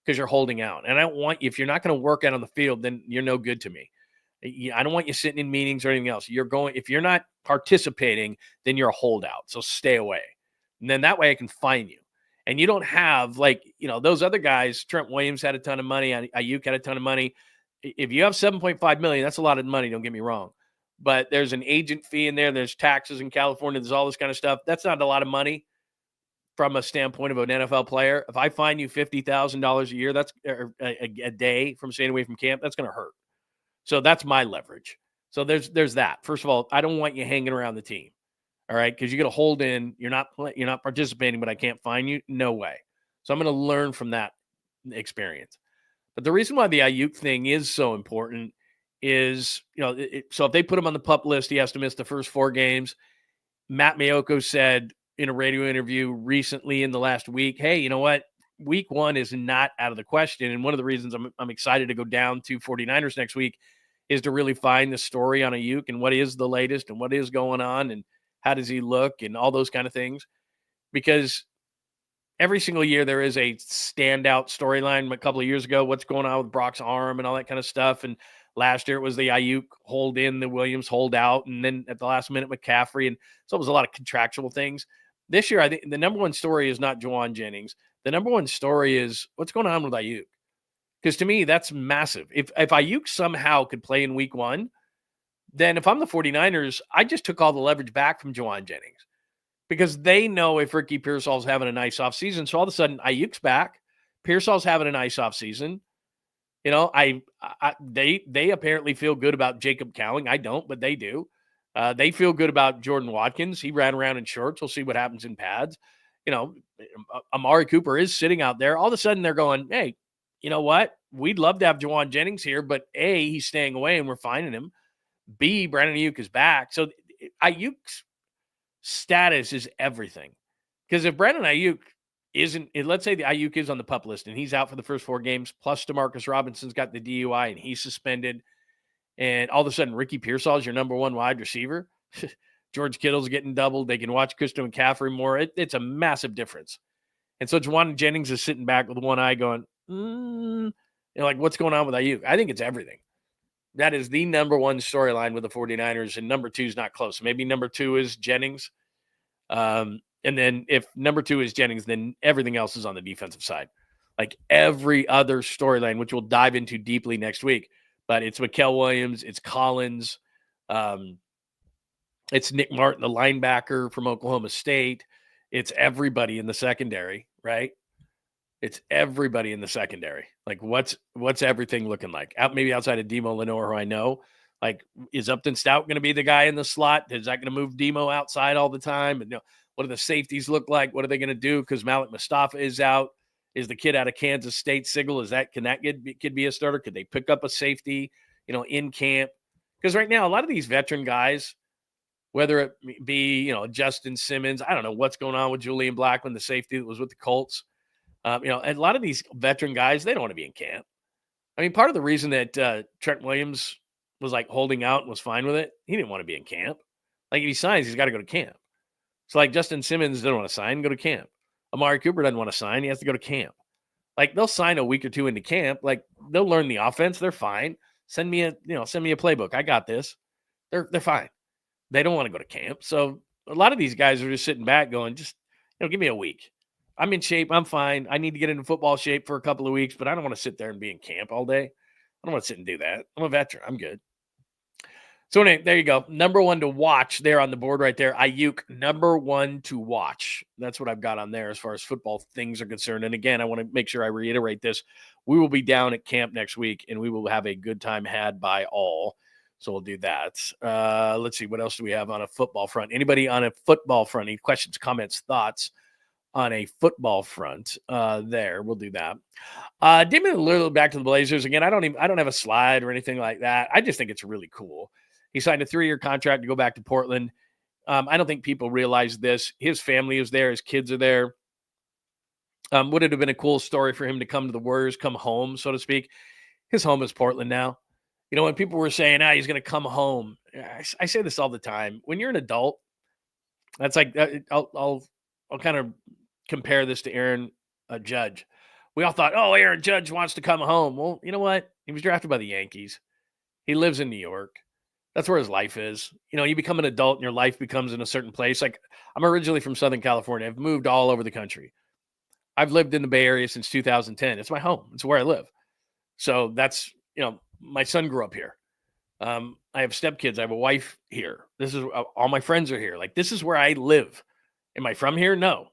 because you're holding out. And I don't want you, if you're not going to work out on the field, then you're no good to me. I don't want you sitting in meetings or anything else. If you're not participating, then you're a holdout. So stay away. And then that way I can fine you. And you don't have those other guys. Trent Williams had a ton of money. Ayuk had a ton of money. If you have $7.5 million, that's a lot of money. Don't get me wrong. But there's an agent fee in there. There's taxes in California. There's all this kind of stuff. That's not a lot of money from a standpoint of an NFL player. If I fine you $50,000 a year, that's a day from staying away from camp, that's going to hurt. So that's my leverage. So there's that. First of all, I don't want you hanging around the team. All right, because you get a hold in. You're not participating, but I can't fine you. No way. So I'm going to learn from that experience. But the reason why the Ayuk thing is so important is, so if they put him on the PUP list, he has to miss the first 4 games. Matt Maiocco said in a radio interview recently in the last week, hey, you know what? Week 1 is not out of the question. And one of the reasons I'm excited to go down to 49ers next week is to really find the story on Ayuk and what is the latest and what is going on and how does he look and all those kind of things. Because every single year there is a standout storyline. A couple of years ago, what's going on with Brock's arm and all that kind of stuff. And last year it was the Ayuk hold in, the Williams hold out, and then at the last minute McCaffrey. And so it was a lot of contractual things. This year, I think the number one story is not Jauan Jennings. The number one story is what's going on with Ayuk. Because to me, that's massive. If Ayuk somehow could play in week 1, then if I'm the 49ers, I just took all the leverage back from Jauan Jennings. Because they know if Ricky Pearsall's having a nice offseason. So all of a sudden, Ayuk's back. Pearsall's having a nice offseason. They apparently feel good about 𝐦𝐝𝐿. I don't, but they do. They feel good about Jordan Watkins. He ran around in shorts. We'll see what happens in pads. Amari Cooper is sitting out there. All of a sudden, they're going, hey, you know what? We'd love to have Jauan Jennings here, but A, he's staying away and we're finding him. B, Brandon Ayuk is back. So Ayuk's status is everything. Because if Brandon Ayuk isn't, let's say the Ayuk is on the PUP list and he's out for the first 4 games, plus DeMarcus Robinson's got the DUI and he's suspended, and all of a sudden Ricky Pearsall is your number 1 wide receiver. George Kittle's getting doubled. They can watch Christian McCaffrey more. It's a massive difference. And so Jauan Jennings is sitting back with one eye going, what's going on with Ayuk? I think it's everything. That is the number 1 storyline with the 49ers, and number 2 is not close. Maybe number 2 is Jennings. And then if number 2 is Jennings, then everything else is on the defensive side. Like every other storyline, which we'll dive into deeply next week. But it's Mikael Williams, it's Collins, it's Nick Martin, the linebacker from Oklahoma State. It's everybody in the secondary, right? It's everybody in the secondary. Like, what's everything looking like? Maybe outside of Demo Lenore, who I know. Like, is Upton Stout going to be the guy in the slot? Is that going to move Demo outside all the time? And what do the safeties look like? What are they going to do? Because Malik Mustafa is out. Is the kid out of Kansas State, Sigel? Can that kid be a starter? Could they pick up a safety, in camp? Because right now, a lot of these veteran guys, whether it be, Justin Simmons, I don't know what's going on with Julian Blackmon, the safety that was with the Colts. A lot of these veteran guys, they don't want to be in camp. I mean, part of the reason that Trent Williams was holding out and was fine with it, he didn't want to be in camp. Like, if he signs, he's got to go to camp. So Justin Simmons doesn't want to sign, go to camp. Amari Cooper doesn't want to sign, he has to go to camp. They'll sign a week or 2 into camp. They'll learn the offense, they're fine. Send me a playbook. I got this. They're fine. They don't want to go to camp. So a lot of these guys are just sitting back going, just, give me a week. I'm in shape. I'm fine. I need to get into football shape for a couple of weeks, but I don't want to sit there and be in camp all day. I don't want to sit and do that. I'm a veteran. I'm good. So anyway, there you go. Number one to watch there on the board right there. AIYUK, number one to watch. That's what I've got on there as far as football things are concerned. And again, I want to make sure I reiterate this. We will be down at camp next week, and we will have a good time had by all. So we'll do that. Let's see. What else do we have on a football front? Anybody on a football front? Any questions, comments, thoughts on a football front there? We'll do that. Dipping a little back to the Blazers again. I don't have a slide or anything like that. I just think it's really cool. He signed a 3-year contract to go back to Portland. I don't think people realize this. His family is there. His kids are there. Would it have been a cool story for him to come to the Warriors, come home, so to speak? His home is Portland now. When people were saying, he's going to come home. I say this all the time. When you're an adult, that's like, I'll kind of compare this to Aaron Judge. We all thought, Aaron Judge wants to come home. Well, you know what? He was drafted by the Yankees. He lives in New York. That's where his life is. You become an adult and your life becomes in a certain place. Like, I'm originally from Southern California. I've moved all over the country. I've lived in the Bay Area since 2010. It's my home. It's where I live. So that's, my son grew up here. I have stepkids. I have a wife here. This is all my friends are here. Like, this is where I live. Am I from here? No.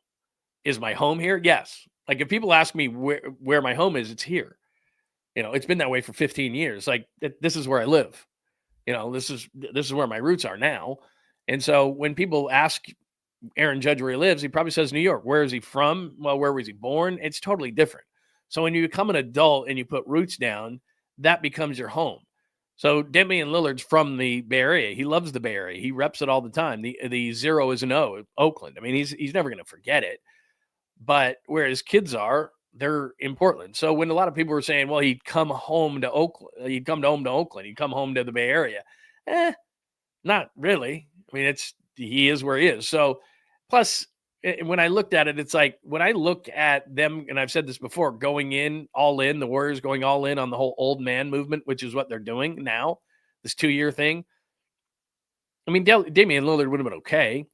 Is my home here? Yes. Like, if people ask me where my home is, it's here. It's been that way for 15 years. Like, this is where I live. This is where my roots are now. And so when people ask Aaron Judge where he lives, he probably says New York. Where is he from? Well, where was he born? It's totally different. So when you become an adult and you put roots down, that becomes your home. So Damian Lillard's from the Bay Area. He loves the Bay Area. He reps it all the time. The 0 is an O, Oakland. I mean, he's never going to forget it. But where his kids are, they're in Portland. So when a lot of people were saying, well, he'd come home to Oakland, he'd come home to the Bay Area. Not really. I mean, he is where he is. So plus, when I looked at it, it's like when I look at them, and I've said this before, going all in, the Warriors going all in on the whole old man movement, which is what they're doing now, this 2-year thing. I mean, Damian Lillard would have been okay.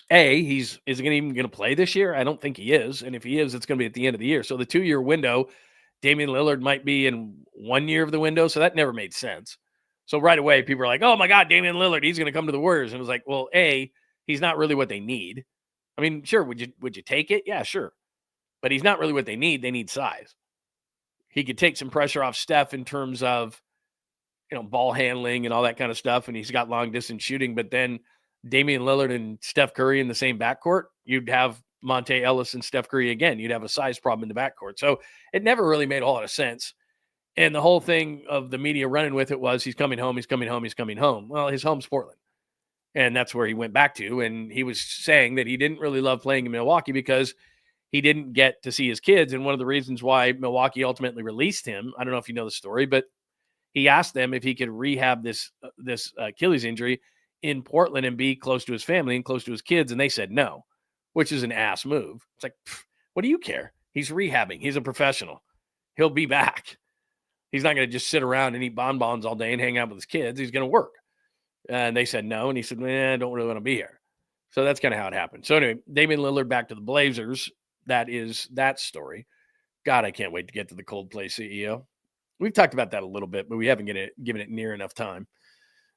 Is he even going to play this year? I don't think he is. And if he is, it's going to be at the end of the year. So the 2-year window, Damian Lillard might be in 1 year of the window. So that never made sense. So right away, people are like, oh my God, Damian Lillard, he's going to come to the Warriors. And it was like, well, he's not really what they need. I mean, sure. Would you take it? Yeah, sure. But he's not really what they need. They need size. He could take some pressure off Steph in terms of, ball handling and all that kind of stuff. And he's got long distance shooting, but then Damian Lillard and Steph Curry in the same backcourt, you'd have Monte Ellis and Steph Curry again. You'd have a size problem in the backcourt. So it never really made a whole lot of sense. And the whole thing of the media running with it was he's coming home. Well, his home's Portland. And that's where he went back to. And he was saying that he didn't really love playing in Milwaukee because he didn't get to see his kids. And one of the reasons why Milwaukee ultimately released him, I don't know if you know the story, but he asked them if he could rehab this Achilles injury in Portland and be close to his family and close to his kids. And they said no, which is an ass move. It's like, what do you care? He's rehabbing. He's a professional. He'll be back. He's not going to just sit around and eat bonbons all day and hang out with his kids. He's going to work. And they said no. And he said, I don't really want to be here. So that's kind of how it happened. So anyway, Damian Lillard back to the Blazers. That is that story. God, I can't wait to get to the Coldplay CEO. We've talked about that a little bit, but we haven't given it near enough time.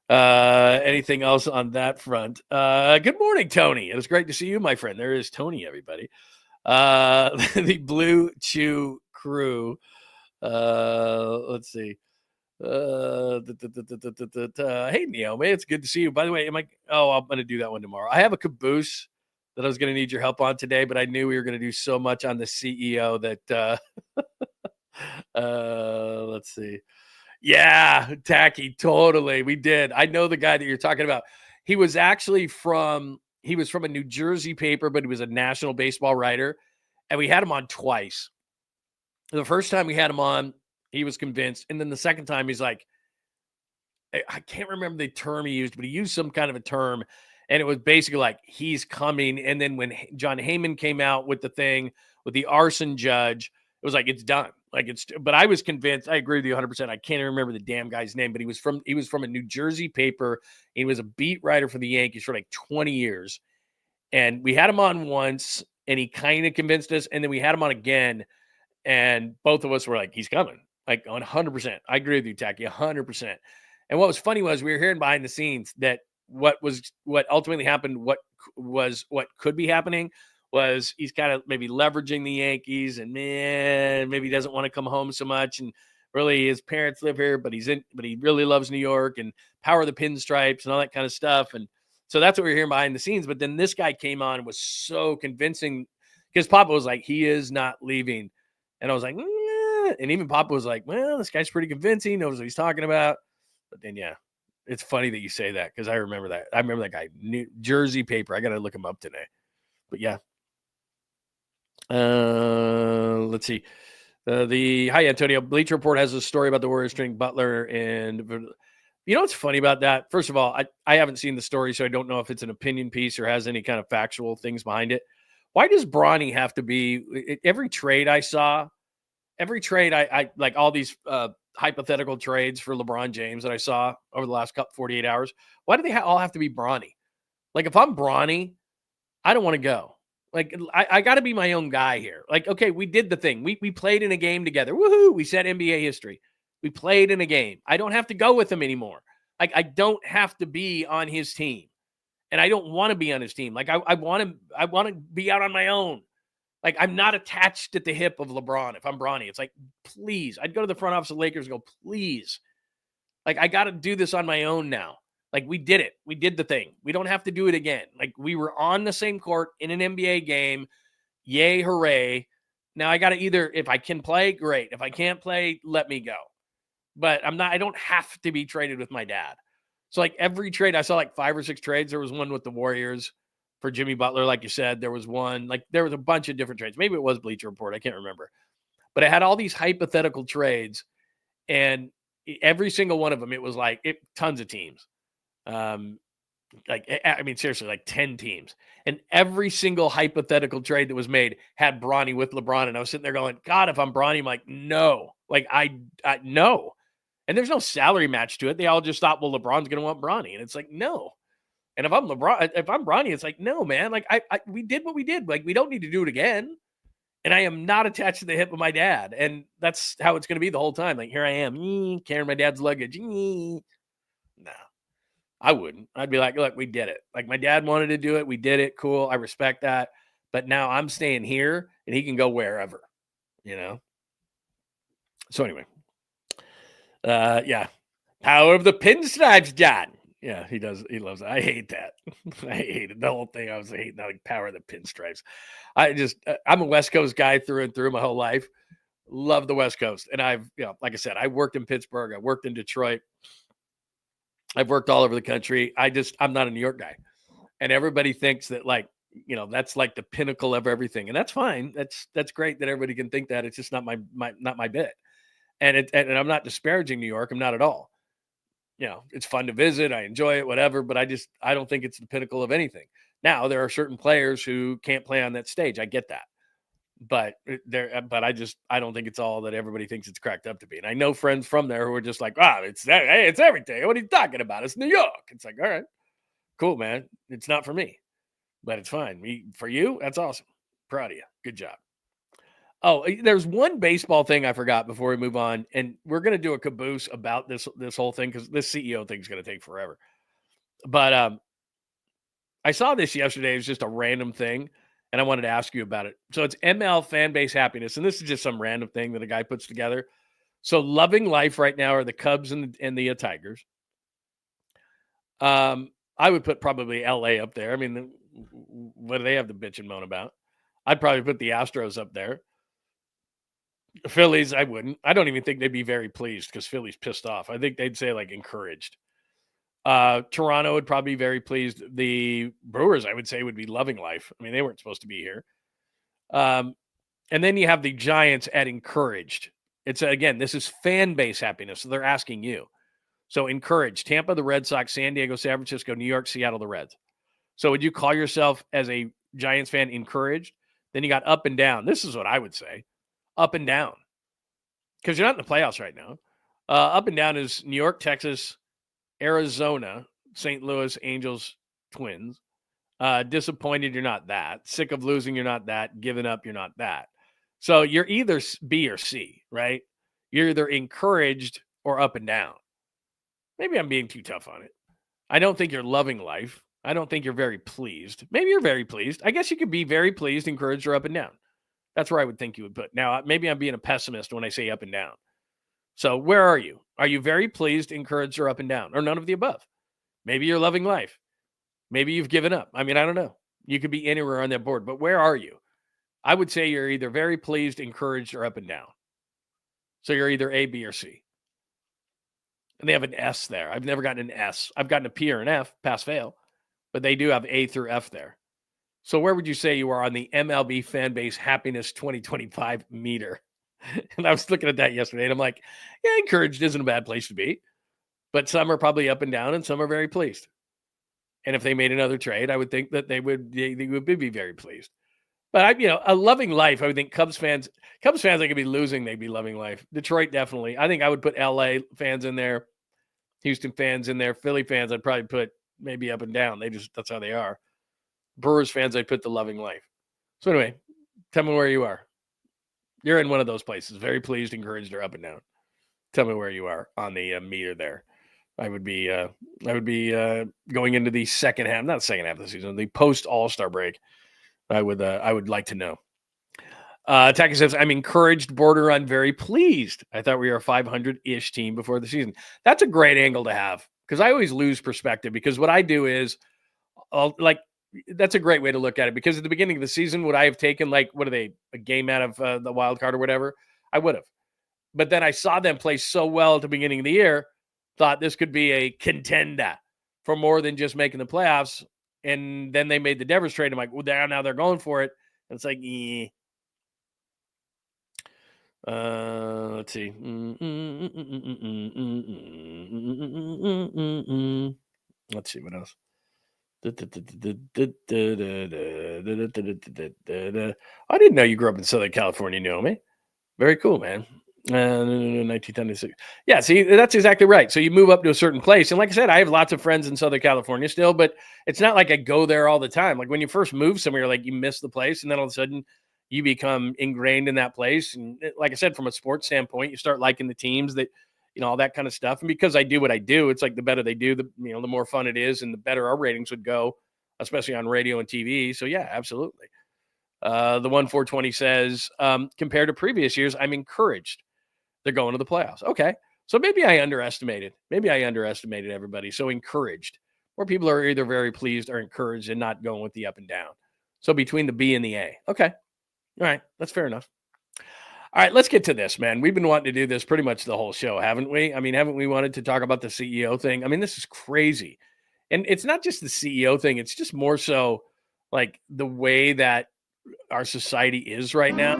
Anything else on that front? Good morning, Tony. It was great to see you, my friend. There is Tony, everybody. The Blue Chew crew. Let's see. Hey, Naomi, it's good to see you. By the way, I'm going to do that one tomorrow. I have a caboose that I was going to need your help on today, but I knew we were going to do so much on the CEO that, let's see. Yeah, Tacky, totally. We did. I know the guy that you're talking about. He was from a New Jersey paper, but he was a national baseball writer. And we had him on twice. The first time we had him on, he was convinced. And then the second time, he's like, I can't remember the term he used, but he used some kind of a term. And it was basically like, he's coming. And then when John Heyman came out with the thing with the arson judge, it was like, it's done. Like but I was convinced. I agree with you 100%. I can't even remember the damn guy's name, but he was from a New Jersey paper. He was a beat writer for the Yankees for like 20 years. And we had him on once and he kind of convinced us. And then we had him on again. And both of us were like, he's coming. Like 100%. I agree with you, Tacky, 100%. And what was funny was we were hearing behind the scenes that what ultimately happened, what could be happening was he's kind of maybe leveraging the Yankees and maybe he doesn't want to come home so much. And really his parents live here, but he really loves New York and power of the pinstripes and all that kind of stuff. And so that's what we were hearing behind the scenes. But then this guy came on and was so convincing because Papa was like, he is not leaving. And I was like, and even Papa was like, well, this guy's pretty convincing, knows what he's talking about. But then, yeah, it's funny that you say that because I remember that. I remember that guy, New Jersey paper. I got to look him up today. But yeah. Let's see. Hi, Antonio. Bleacher Report has a story about the Warriors trading Butler. And you know what's funny about that? First of all, I haven't seen the story, so I don't know if it's an opinion piece or has any kind of factual things behind it. Why does Bronny have to be every trade I saw? Every trade I like all these hypothetical trades for LeBron James that I saw over the last 48 hours. Why do they all have to be Bronny? Like if I'm Bronny, I don't want to go. Like I got to be my own guy here. Like, okay, we did the thing. We played in a game together. Woohoo! We set NBA history. We played in a game. I don't have to go with him anymore. Like I don't have to be on his team. And I don't want to be on his team. Like I want to be out on my own. Like, I'm not attached at the hip of LeBron. If I'm Bronny, it's like, please. I'd go to the front office of Lakers and go, please. Like, I got to do this on my own now. Like, we did it. We did the thing. We don't have to do it again. Like, we were on the same court in an NBA game. Yay, hooray. Now, I got to either, if I can play, great. If I can't play, let me go. But I don't have to be traded with my dad. So, like, every trade, I saw like 5 or 6 trades. There was one with the Warriors for Jimmy Butler, like you said. There was one, like there was a bunch of different trades. Maybe it was Bleacher Report. I can't remember. But it had all these hypothetical trades. And every single one of them, it was like tons of teams. Seriously, like 10 teams. And every single hypothetical trade that was made had Bronny with LeBron. And I was sitting there going, God, if I'm Bronny, I'm like, no. Like, I no. And there's no salary match to it. They all just thought, well, LeBron's going to want Bronny. And it's like, no. And if I'm Bronny, it's like, no, man, like we did what we did. Like, we don't need to do it again. And I am not attached to the hip of my dad. And that's how it's going to be the whole time. Like, here I am carrying my dad's luggage. No, I wouldn't. I'd be like, look, we did it. Like my dad wanted to do it. We did it. Cool. I respect that. But now I'm staying here and he can go wherever, you know? So anyway, yeah. Power of the pinstripes, John. Yeah, he does. He loves it. I hate that. I hate it. The whole thing. I was hating like power of the pinstripes. I'm a West Coast guy through and through my whole life. Love the West Coast. And like I said, I worked in Pittsburgh. I worked in Detroit. I've worked all over the country. I'm not a New York guy. And everybody thinks that that's like the pinnacle of everything. And that's fine. That's great that everybody can think that. It's just not my bit. And I'm not disparaging New York. I'm not at all. It's fun to visit. I enjoy it, whatever, but I don't think it's the pinnacle of anything. Now there are certain players who can't play on that stage. I get that, but I don't think it's all that everybody thinks it's cracked up to be. And I know friends from there who are just like, wow, it's everything. What are you talking about? It's New York. It's like, all right, cool, man. It's not for me, but it's fine. For you, that's awesome. Proud of you. Good job. Oh, there's one baseball thing I forgot before we move on, and we're going to do a caboose about this whole thing because this CEO thing is going to take forever. But I saw this yesterday. It was just a random thing, and I wanted to ask you about it. So it's ML fan base happiness, and this is just some random thing that a guy puts together. So loving life right now are the Cubs and the Tigers. I would put probably LA up there. I mean, what do they have to bitch and moan about? I'd probably put the Astros up there. Phillies, I wouldn't. I don't even think they'd be very pleased because Philly's pissed off. I think they'd say like encouraged. Toronto would probably be very pleased. The Brewers, I would say, would be loving life. I mean, they weren't supposed to be here. And then you have the Giants at encouraged. It's again, this is fan base happiness. So they're asking you. So encouraged. Tampa, the Red Sox, San Diego, San Francisco, New York, Seattle, the Reds. So would you call yourself as a Giants fan encouraged? Then you got up and down. This is what I would say. Up and down. because you're not in the playoffs right now. Up and down is New York, Texas, Arizona, St. Louis, Angels, Twins. Disappointed, you're not that. Sick of losing, you're not that. Giving up, you're not that. So you're either B or C, right? You're either encouraged or up and down. Maybe I'm being too tough on it. I don't think you're loving life. I don't think you're very pleased. Maybe you're very pleased. I guess you could be very pleased, encouraged, or up and down. That's where I would think you would put. Now, maybe I'm being a pessimist when I say up and down. So where are you? Are you very pleased, encouraged, or up and down, or none of the above? Maybe you're loving life. Maybe you've given up. I mean, I don't know. You could be anywhere on that board, but where are you? I would say you're either very pleased, encouraged, or up and down. So you're either A, B, or C. And they have an S there. I've never gotten an S. I've gotten a P or an F, pass, fail. But they do have A through F there. So where would you say you are on the MLB fan base happiness 2025 meter? And I was looking at that yesterday, and I'm like, yeah, encouraged isn't a bad place to be. But some are probably up and down, and some are very pleased. And if they made another trade, I would think that they would be very pleased. But a loving life. I would think Cubs fans, they could be losing, they'd be loving life. Detroit, definitely. I think I would put LA fans in there, Houston fans in there, Philly fans, I'd probably put maybe up and down. That's how they are. Brewers fans, I'd put the loving life. So anyway, tell me where you are. You're in one of those places. Very pleased, encouraged, or up and down. Tell me where you are on the meter there. I would be going into the second half, not the second half of the season, the post All-Star break. I would like to know. Taki says, I'm encouraged, border on very pleased. I thought we were a 500-ish team before the season. That's a great angle to have because I always lose perspective because what I do is that's a great way to look at it because at the beginning of the season, would I have taken a game out of the wild card or whatever? I would have. But then I saw them play so well at the beginning of the year, thought this could be a contender for more than just making the playoffs. And then they made the Devers trade. I'm like, well, now they're going for it. And it's like, let's see. Let's see what else. I didn't know you grew up in Southern California, Naomi. Very cool, man. 1996. Yeah, see, that's exactly right. So you move up to a certain place. And like I said, I have lots of friends in Southern California still, but it's not like I go there all the time. Like when you first move somewhere, you miss the place, and then all of a sudden you become ingrained in that place. And like I said, from a sports standpoint, you start liking the teams that, all that kind of stuff. And because I do what I do, it's like the better they do, the more fun it is, and the better our ratings would go, especially on radio and TV. So yeah, absolutely. The 1420 says, compared to previous years, I'm encouraged. They're going to the playoffs. Okay. So maybe I underestimated everybody. So encouraged. More people are either very pleased or encouraged and not going with the up and down. So between the B and the A. Okay. All right. That's fair enough. All right. Let's get to this, man. We've been wanting to do this pretty much the whole show, haven't we? I mean, haven't we wanted to talk about the CEO thing? I mean, this is crazy. And it's not just the CEO thing. It's just more so like the way that our society is right now.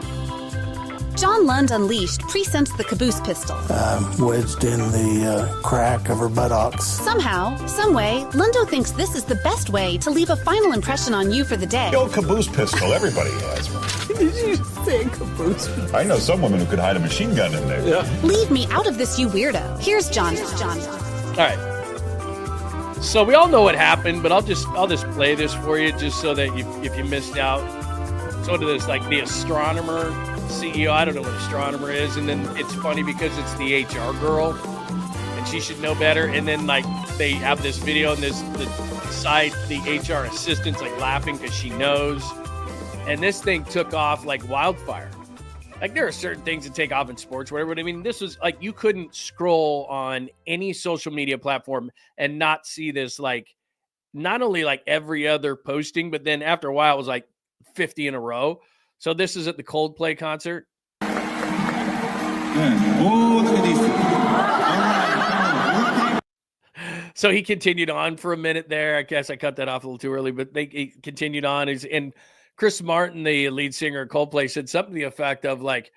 John Lund Unleashed presents the caboose pistol. Wedged in the crack of her buttocks. Somehow, someway, Lundo thinks this is the best way to leave a final impression on you for the day. The old caboose pistol, everybody has one. Did you say caboose pistol? I know some women who could hide a machine gun in there. Yeah. Leave me out of this, you weirdo. Here's John. All right. So we all know what happened, but I'll just play this for you just so that if you missed out. So to this, like the astronomer CEO, I don't know what astronomer is, and then it's funny because it's the HR girl, and she should know better. And then like they have this video, and the HR assistant's like laughing because she knows, and this thing took off like wildfire. Like there are certain things that take off in sports, whatever. But I mean, this was like you couldn't scroll on any social media platform and not see this. Like not only like every other posting, but then after a while it was like 50 in a row. So this is at the Coldplay concert. So he continued on for a minute there. I guess I cut that off a little too early, but he continued on. And Chris Martin, the lead singer of Coldplay, said something to the effect of like,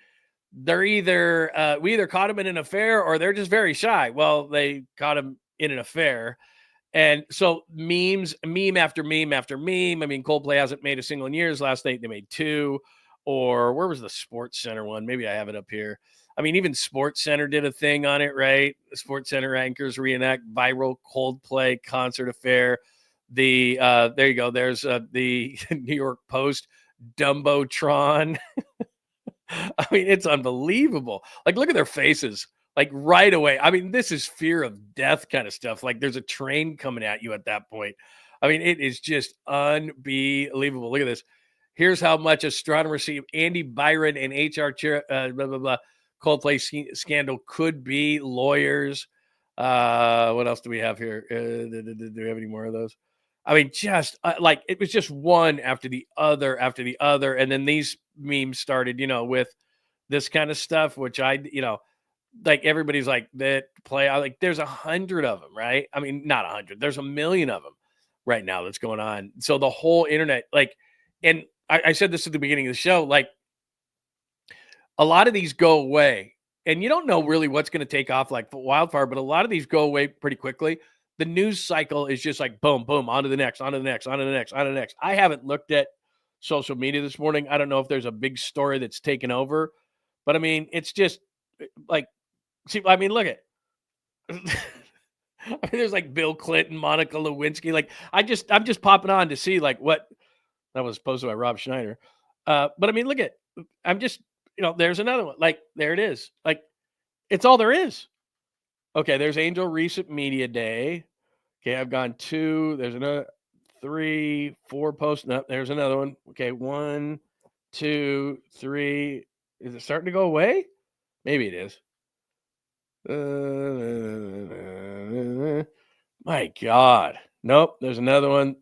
they're either, we either caught him in an affair or they're just very shy. Well, they caught him in an affair. And so meme after meme after meme. I mean, Coldplay hasn't made a single in years. Last night they made 2. or where was the Sports Center one? Maybe I have it up here. I mean, even Sports Center did a thing on it, right? The Sports Center anchors reenact viral Coldplay concert affair. There you go. There's the New York Post Dumbotron. I mean, it's unbelievable. Like, look at their faces. Like right away. I mean, this is fear of death kind of stuff. Like there's a train coming at you at that point. I mean, it is just unbelievable. Look at this. Here's how much astronomers see Andy Byron and HR blah, blah, blah. Coldplay scandal could be lawyers. What else do we have here? Do we have any more of those? I mean, just like it was just one after the other. And then these memes started, with this kind of stuff, which like everybody's like that play. Like there's 100 of them, right? I mean, not 100. There's 1 million of them right now that's going on. So the whole internet, like, and I said this at the beginning of the show, like a lot of these go away and you don't know really what's going to take off like wildfire, but a lot of these go away pretty quickly. The news cycle is just like boom, boom, on to the next, on to the next, on to the next, on to the next. I haven't looked at social media this morning. I don't know if there's a big story that's taken over, but I mean, it's just like, see, I mean, look at I mean, there's like Bill Clinton, Monica Lewinsky. Like I'm just popping on to see like what that was posted by Rob Schneider. But I mean, look at, I'm just, there's another one. Like there it is. Like it's all there is. Okay. There's Angel Recent Media Day. Okay. I've gone 2. There's another 3, 4 posts. No, there's another one. Okay. 1, 2, 3. Is it starting to go away? Maybe it is. My God. Nope. There's another one.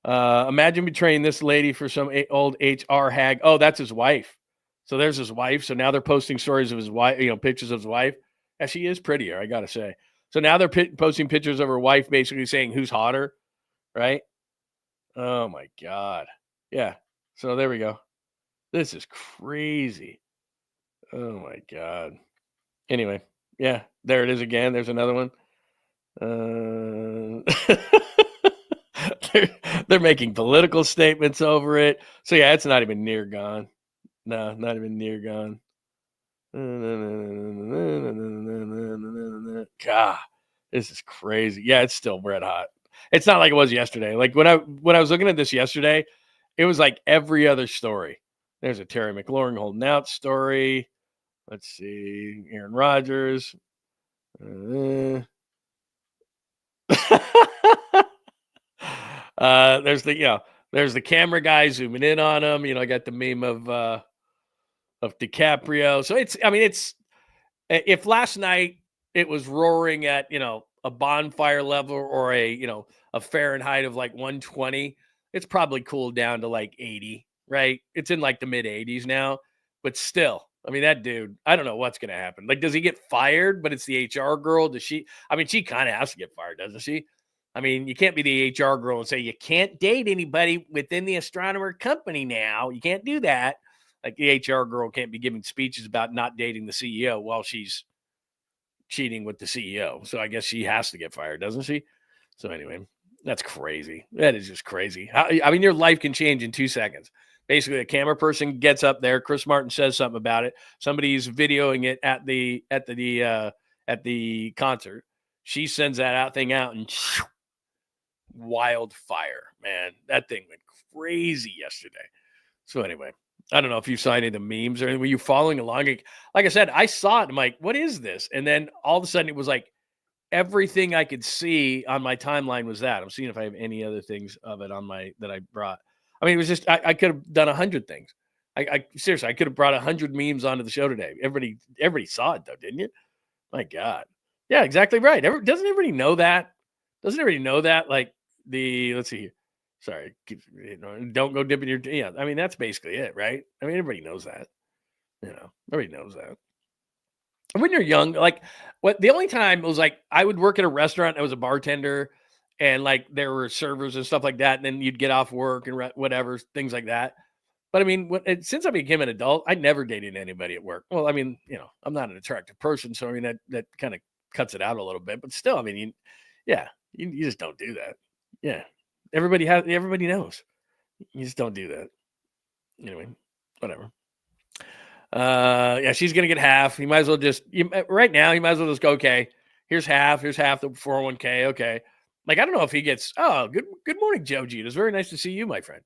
Imagine betraying this lady for some old HR hag. Oh, that's his wife. So there's his wife. So now they're posting stories of his wife, pictures of his wife. Yeah, she is prettier, I got to say. So now they're posting pictures of her wife, basically saying who's hotter, right? Oh my God. Yeah. So there we go. This is crazy. Oh my God. Anyway, yeah, there it is again. There's another one. They're making political statements over it. So yeah, it's not even near gone. No, not even near gone. God, this is crazy. Yeah, it's still red hot. It's not like it was yesterday. Like when I was looking at this yesterday, it was like every other story. There's a Terry McLaurin holding out story. Let's see, Aaron Rodgers. There's the camera guy zooming in on him. I got the meme of DiCaprio. So it's if last night it was roaring at a bonfire level or a Fahrenheit of like 120, it's probably cooled down to like 80, right? It's in like the mid 80s now, but still. I mean, that dude, I don't know what's going to happen. Like, does he get fired, but it's the HR girl? Does she? I mean, she kind of has to get fired, doesn't she? I mean, you can't be the HR girl and say you can't date anybody within the astronomer company now. You can't do that. Like, the HR girl can't be giving speeches about not dating the CEO while she's cheating with the CEO. So I guess she has to get fired, doesn't she? So anyway, that's crazy. That is just crazy. I mean, your life can change in 2 seconds. Basically, a camera person gets up there. Chris Martin says something about it. Somebody's videoing it at the concert. She sends that thing out, and wildfire, man. That thing went crazy yesterday. So anyway, I don't know if you saw any of the memes or anything. Were you following along? Like I said, I saw it. I'm like, what is this? And then all of a sudden, it was like everything I could see on my timeline was that. I'm seeing if I have any other things of it on that I brought. I mean, it was just, I could have done 100 things. I seriously, I could have brought 100 memes onto the show today. Everybody saw it though, didn't you? My God. Yeah, exactly right. Doesn't everybody know that? Doesn't everybody know that? Like let's see here. Sorry. Don't go dipping your, yeah. I mean, that's basically it, right? I mean, everybody knows that. Everybody knows that. When you're young, like the only time it was like, I would work at a restaurant. I was a bartender. And like there were servers and stuff like that. And then you'd get off work and whatever, things like that. But I mean, since I became an adult, I never dated anybody at work. Well, I mean, I'm not an attractive person. So I mean, that kind of cuts it out a little bit. But still, I mean, you just don't do that. Yeah. Everybody knows. You just don't do that. Anyway, whatever. Yeah, she's gonna get half. You might as well just right now. You might as well just go. Okay, here's half. Here's half the 401k. Okay, like I don't know if he gets. Oh, good morning, Joe G. It's very nice to see you, my friend.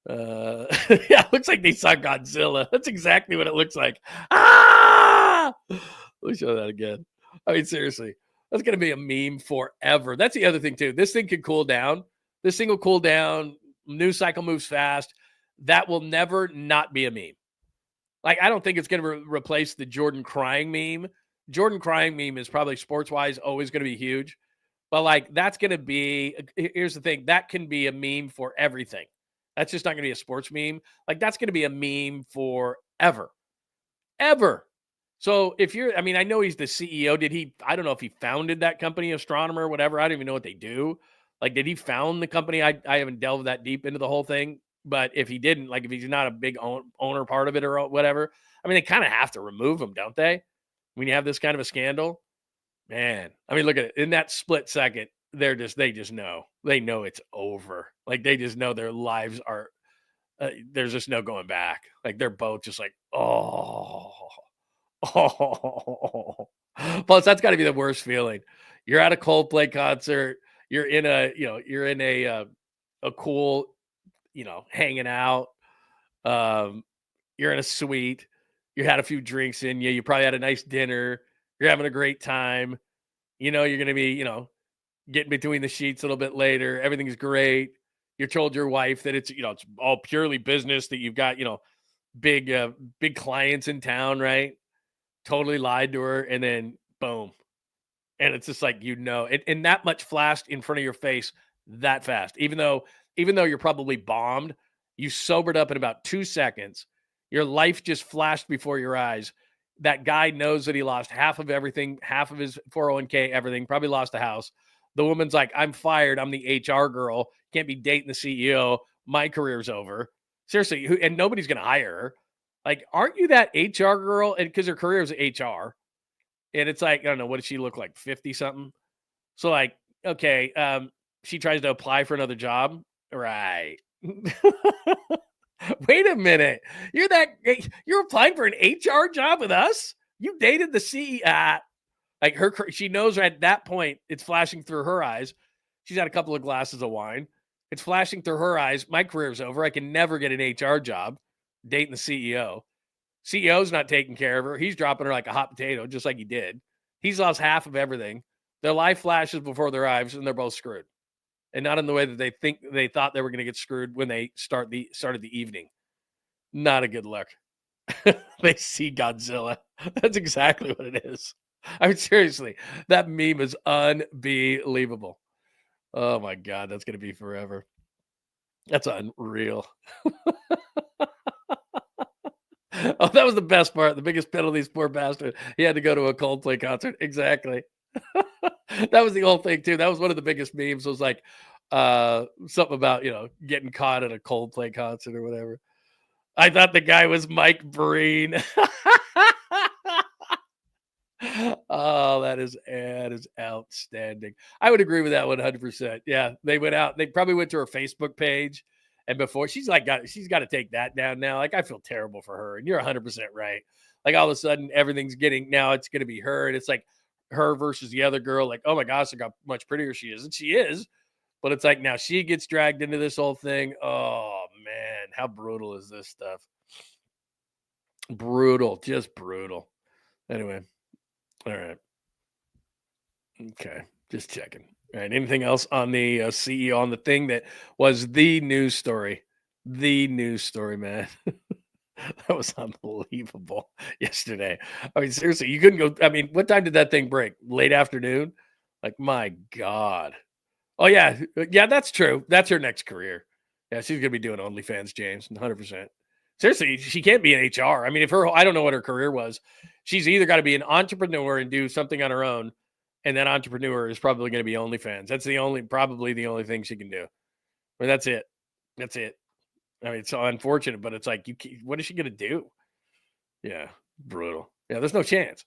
Yeah, it looks like they saw Godzilla. That's exactly what it looks like. Ah! Let me show that again. I mean, seriously, that's gonna be a meme forever. That's the other thing too. This thing could cool down. This thing will cool down. News cycle moves fast. That will never not be a meme. Like, I don't think it's going to replace the Jordan crying meme. Jordan crying meme is probably sports-wise always going to be huge. But, like, that's going to be – here's the thing. That can be a meme for everything. That's just not going to be a sports meme. Like, that's going to be a meme forever. Ever. So, if you're – I mean, I know he's the CEO. Did he – I don't know if he founded that company, Astronomer, or whatever. I don't even know what they do. Like, did he found the company? I haven't delved that deep into the whole thing. But if he didn't, like if he's not a big owner part of it or whatever, I mean, they kind of have to remove him, don't they? When you have this kind of a scandal, man. I mean, look at it. In that split second, they just know. They know it's over. Like they just know their lives are. There's just no going back. Like they're both just like, oh. Plus, that's got to be the worst feeling. You're at a Coldplay concert. You're in a cool. Hanging out. You're in a suite. You had a few drinks in you. You probably had a nice dinner. You're having a great time. You're going to be, getting between the sheets a little bit later. Everything's great. You told your wife that it's, it's all purely business, that you've got, big clients in town, right? Totally lied to her. And then boom. And it's just like, and that much flashed in front of your face that fast, even though you're probably bombed, you sobered up in about 2 seconds. Your life just flashed before your eyes. That guy knows that he lost half of everything, half of his 401k, everything, probably lost the house. The woman's like, I'm fired. I'm the HR girl. Can't be dating the CEO. My career's over. Seriously. And nobody's going to hire her. Like, aren't you that HR girl? And because her career is HR. And it's like, I don't know, what does she look like? 50 something. So like, okay. She tries to apply for another job. Right. Wait a minute. You're applying for an HR job with us? You dated the CEO. Like she knows right at that point, it's flashing through her eyes. She's had a couple of glasses of wine. It's flashing through her eyes. My career's over. I can never get an HR job dating the CEO. CEO's not taking care of her. He's dropping her like a hot potato, just like he did. He's lost half of everything. Their life flashes before their eyes, and they're both screwed. And not in the way that they thought they were going to get screwed when they started the evening. Not a good look. They see Godzilla. That's exactly what it is. I mean, seriously, that meme is unbelievable. Oh my God, that's going to be forever. That's unreal. Oh, that was the best part. The biggest penalty, poor bastard. He had to go to a Coldplay concert. Exactly. That was the whole thing too. That was one of the biggest memes. It was like something about, getting caught at a Coldplay concert or whatever. I thought the guy was Mike Breen. Oh, that is outstanding. I would agree with that 100%. Yeah, they went out. They probably went to her Facebook page, and before she's got to take that down now. Like, I feel terrible for her, and you're 100% right. Like, all of a sudden, everything's now it's going to be her, and it's like her versus the other girl. Like, oh my gosh, look how much prettier she is, and she is. But it's like now she gets dragged into this whole thing. Oh man, how brutal is this stuff? Brutal, just brutal. Anyway. All right. Okay. Just checking. All right. Anything else on the CEO, on the thing that was the news story? The news story, man. That was unbelievable yesterday. I mean, seriously, you couldn't go. I mean, what time did that thing break? Late afternoon? Like, my God. Oh, yeah. Yeah, that's true. That's her next career. Yeah, she's going to be doing OnlyFans, James, 100%. Seriously, she can't be in HR. I mean, I don't know what her career was. She's either got to be an entrepreneur and do something on her own, and that entrepreneur is probably going to be OnlyFans. That's probably the only thing she can do. I mean, that's it. That's it. I mean, it's so unfortunate, but it's like, what is she going to do? Yeah, brutal. Yeah, there's no chance.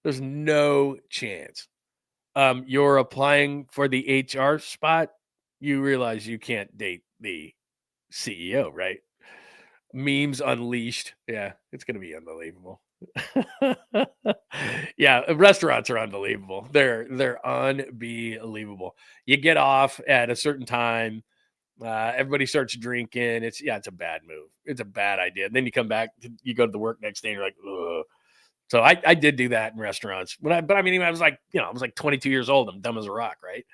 There's no chance. You're applying for the HR spot. You realize you can't date the CEO, right? Memes unleashed. Yeah, it's going to be unbelievable. Yeah, restaurants are unbelievable. They're unbelievable. You get off at a certain time. Everybody starts drinking. It's a bad move. It's a bad idea. And then you come back, you go to the work next day, and you're like, ugh. So I did do that in restaurants. But I mean, I was like 22 years old. I'm dumb as a rock, right?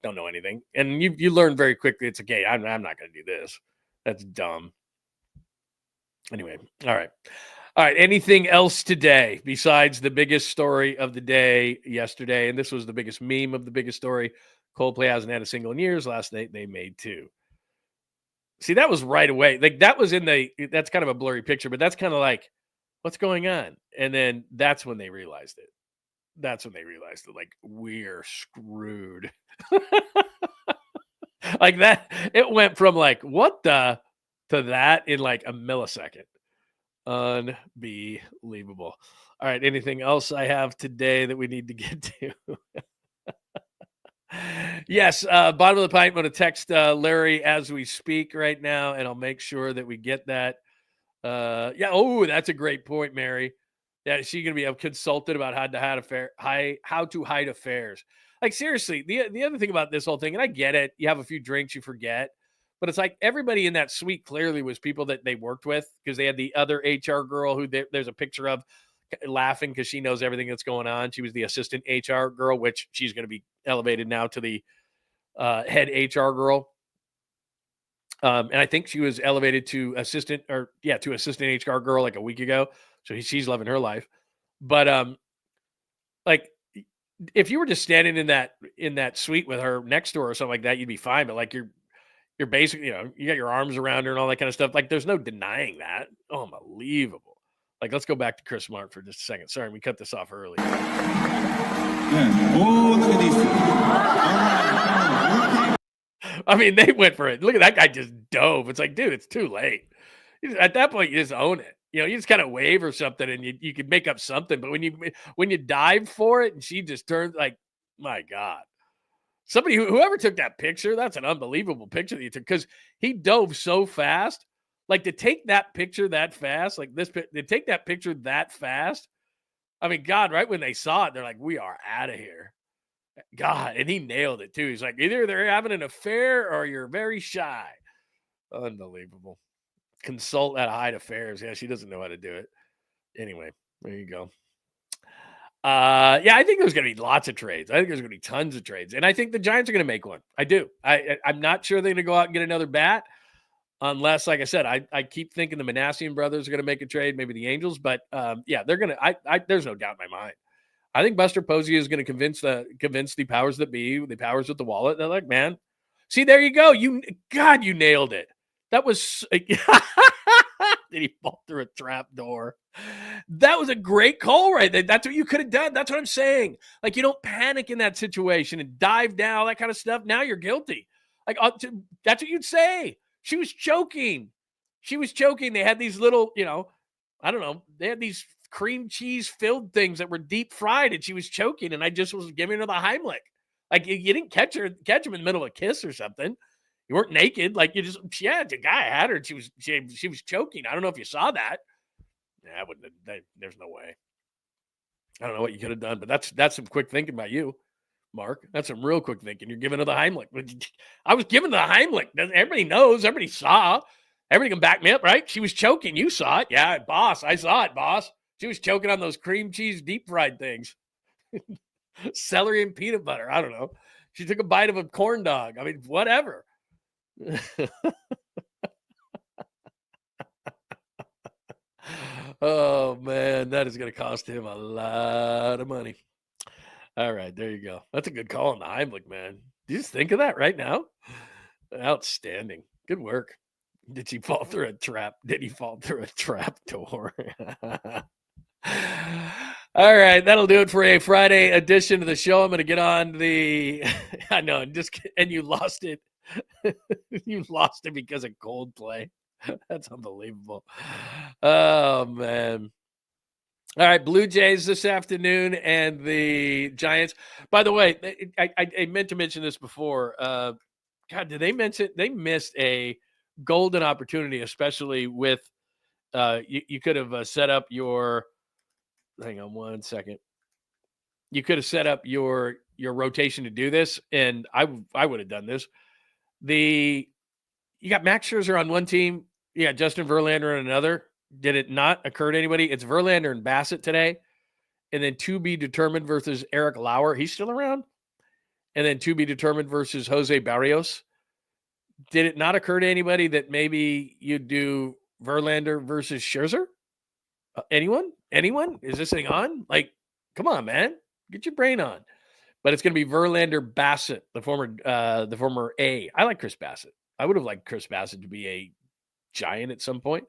Don't know anything. And you learn very quickly. It's okay. I'm not going to do this. That's dumb. Anyway, all right. Anything else today besides the biggest story of the day yesterday? And this was the biggest meme of the biggest story. Coldplay hasn't had a single in years. Last night they made 2. See, that was right away. Like that was that's kind of a blurry picture, but that's kind of like, what's going on? And then that's when they realized it. Like, we're screwed. Like that. It went from like, what the, to that in like a millisecond. Unbelievable. All right. Anything else I have today that we need to get to? Yes. Bottom of the pint. I'm going to text Larry as we speak right now, and I'll make sure that we get that. Yeah. Oh, that's a great point, Mary. Yeah. Is she going to be consulted about how to hide affairs? Like, seriously, the other thing about this whole thing, and I get it. You have a few drinks, you forget. But it's like everybody in that suite clearly was people that they worked with, because they had the other HR girl who there's a picture of laughing because she knows everything that's going on. She was the assistant HR girl, which she's going to be elevated now to the head HR girl. And I think she was elevated to assistant HR girl like a week ago. So she's loving her life. But like, if you were just standing in that suite with her next to her or something like that, you'd be fine. But like you're basically, you got your arms around her and all that kind of stuff. Like, there's no denying that. Oh, unbelievable. Like, let's go back to Chris Mark for just a second. Sorry, we cut this off early. I mean, they went for it. Look at that guy just dove. It's like, dude, it's too late. At that point, you just own it. You just kind of wave or something, and you could make up something. But when you dive for it, and she just turns, like, my God. Somebody whoever took that picture, that's an unbelievable picture that you took, because he dove so fast. Like, to take that picture that fast, like this, to take that picture that fast. I mean, God, right when they saw it, they're like, we are out of here. God, and he nailed it too. He's like, either they're having an affair or you're very shy. Unbelievable. Consult at hide affairs. Yeah, she doesn't know how to do it. Anyway, there you go. Yeah, I think there's going to be lots of trades. I think there's going to be tons of trades. And I think the Giants are going to make one. I do. I'm not sure they're going to go out and get another bat unless, like I said, I keep thinking the Manassian brothers are going to make a trade, maybe the Angels. But, yeah, they're going to – there's no doubt in my mind. I think Buster Posey is going to convince the powers that be, the powers with the wallet. They're like, man, see, there you go. You nailed it. That was – did he fall through a trap door? That was a great call right there. That's what you could have done. That's what I'm saying. Like, you don't panic in that situation and dive down, all that kind of stuff. Now you're guilty. Like, that's what you'd say. She was choking. They had these little, I don't know. They had these cream cheese filled things that were deep fried, and she was choking, and I just was giving her the Heimlich. Like, you didn't catch him in the middle of a kiss or something. You weren't naked. Like, the guy had her, and she was choking. I don't know if you saw that. Yeah, there's no way. I don't know what you could have done, but that's some quick thinking by you, Mark. That's some real quick thinking. You're giving her the Heimlich. I was giving the Heimlich. Everybody knows. Everybody saw. Everybody can back me up, right? She was choking. You saw it. Yeah, boss. I saw it, boss. She was choking on those cream cheese deep fried things. Celery and peanut butter. I don't know. She took a bite of a corn dog. I mean, whatever. Oh, man, that is going to cost him a lot of money. All right, there you go. That's a good call on the Heimlich, man. Do you just think of that right now? Outstanding. Good work. Did she fall through a trap? Did he fall through a trap door? All right, that'll do it for a Friday edition of the show. I'm going to get on the – I know, and you lost it. You lost it because of Coldplay. That's unbelievable. Oh, man. All right, Blue Jays this afternoon and the Giants. By the way, I meant to mention this before. God, did they mention – they missed a golden opportunity, especially with You could have set up your. Hang on 1 second. You could have set up your rotation to do this, and I would have done this. You got Max Scherzer on one team. You got Justin Verlander on another. Did it not occur to anybody? It's Verlander and Bassett today, and then to be determined versus Eric Lauer. He's still around, and then to be determined versus Jose Barrios. Did it not occur to anybody that maybe you'd do Verlander versus Scherzer? Anyone? Is this thing on? Like, come on, man. Get your brain on. But it's going to be Verlander Bassett, the former A. I like Chris Bassett. I would have liked Chris Bassett to be a Giant at some point.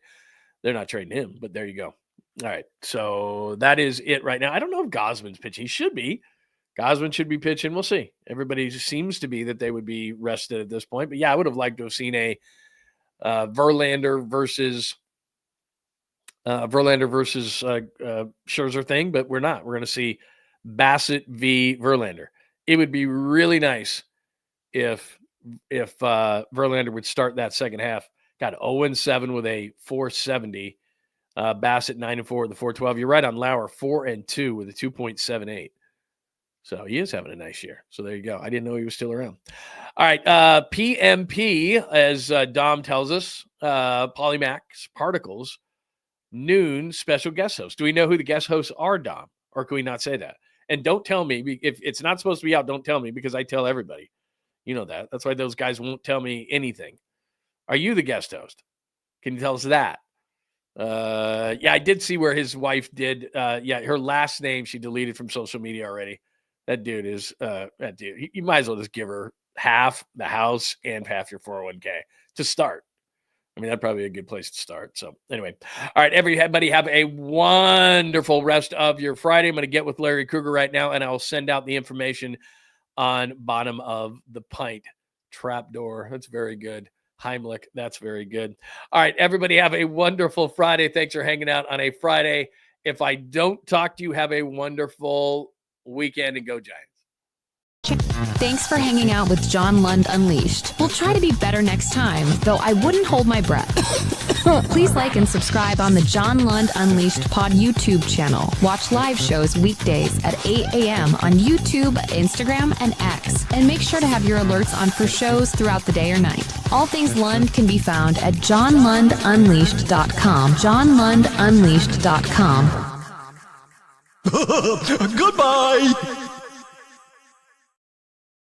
They're not trading him, but there you go. All right. So that is it right now. I don't know if Gausman's pitching. He should be. Gausman should be pitching. We'll see. Everybody seems to be that they would be rested at this point. But yeah, I would have liked to have seen a Verlander versus Scherzer thing, but we're not. We're going to see Bassett v. Verlander. It wowould be really nice if Verlander would start that second half. Got 0-7 with a 4.70. Bassett 9-4 with a 4.12. You're right on Lauer, 4-2 with a 2.78. So he is having a nice year. So there you go. I didn't know he was still around. All right. PMP, as Dom tells us, Polymax Particles, noon special guest host. Do we know who the guest hosts are, Dom? Or can we not say that? And don't tell me. If it's not supposed to be out, don't tell me, because I tell everybody. You know that. That's why those guys won't tell me anything. Are you the guest host? Can you tell us that? Yeah, I did see where his wife did. Her last name she deleted from social media already. That dude is that dude. You might as well just give her half the house and half your 401k to start. I mean, that'd probably be a good place to start. So anyway, all right, everybody have a wonderful rest of your Friday. I'm going to get with Larry Krueger right now, and I'll send out the information on bottom of the pint. Trapdoor. That's very good. Heimlich. That's very good. All right, everybody have a wonderful Friday. Thanks for hanging out on a Friday. If I don't talk to you, have a wonderful weekend and go Giants. Thanks for hanging out with John Lund Unleashed. We'll try to be better next time, though I wouldn't hold my breath. Please like and subscribe on the John Lund Unleashed Pod YouTube channel. Watch live shows weekdays at 8 a.m. on YouTube, Instagram, and X. And make sure to have your alerts on for shows throughout the day or night. All things Lund can be found at johnlundunleashed.com. johnlundunleashed.com. Goodbye!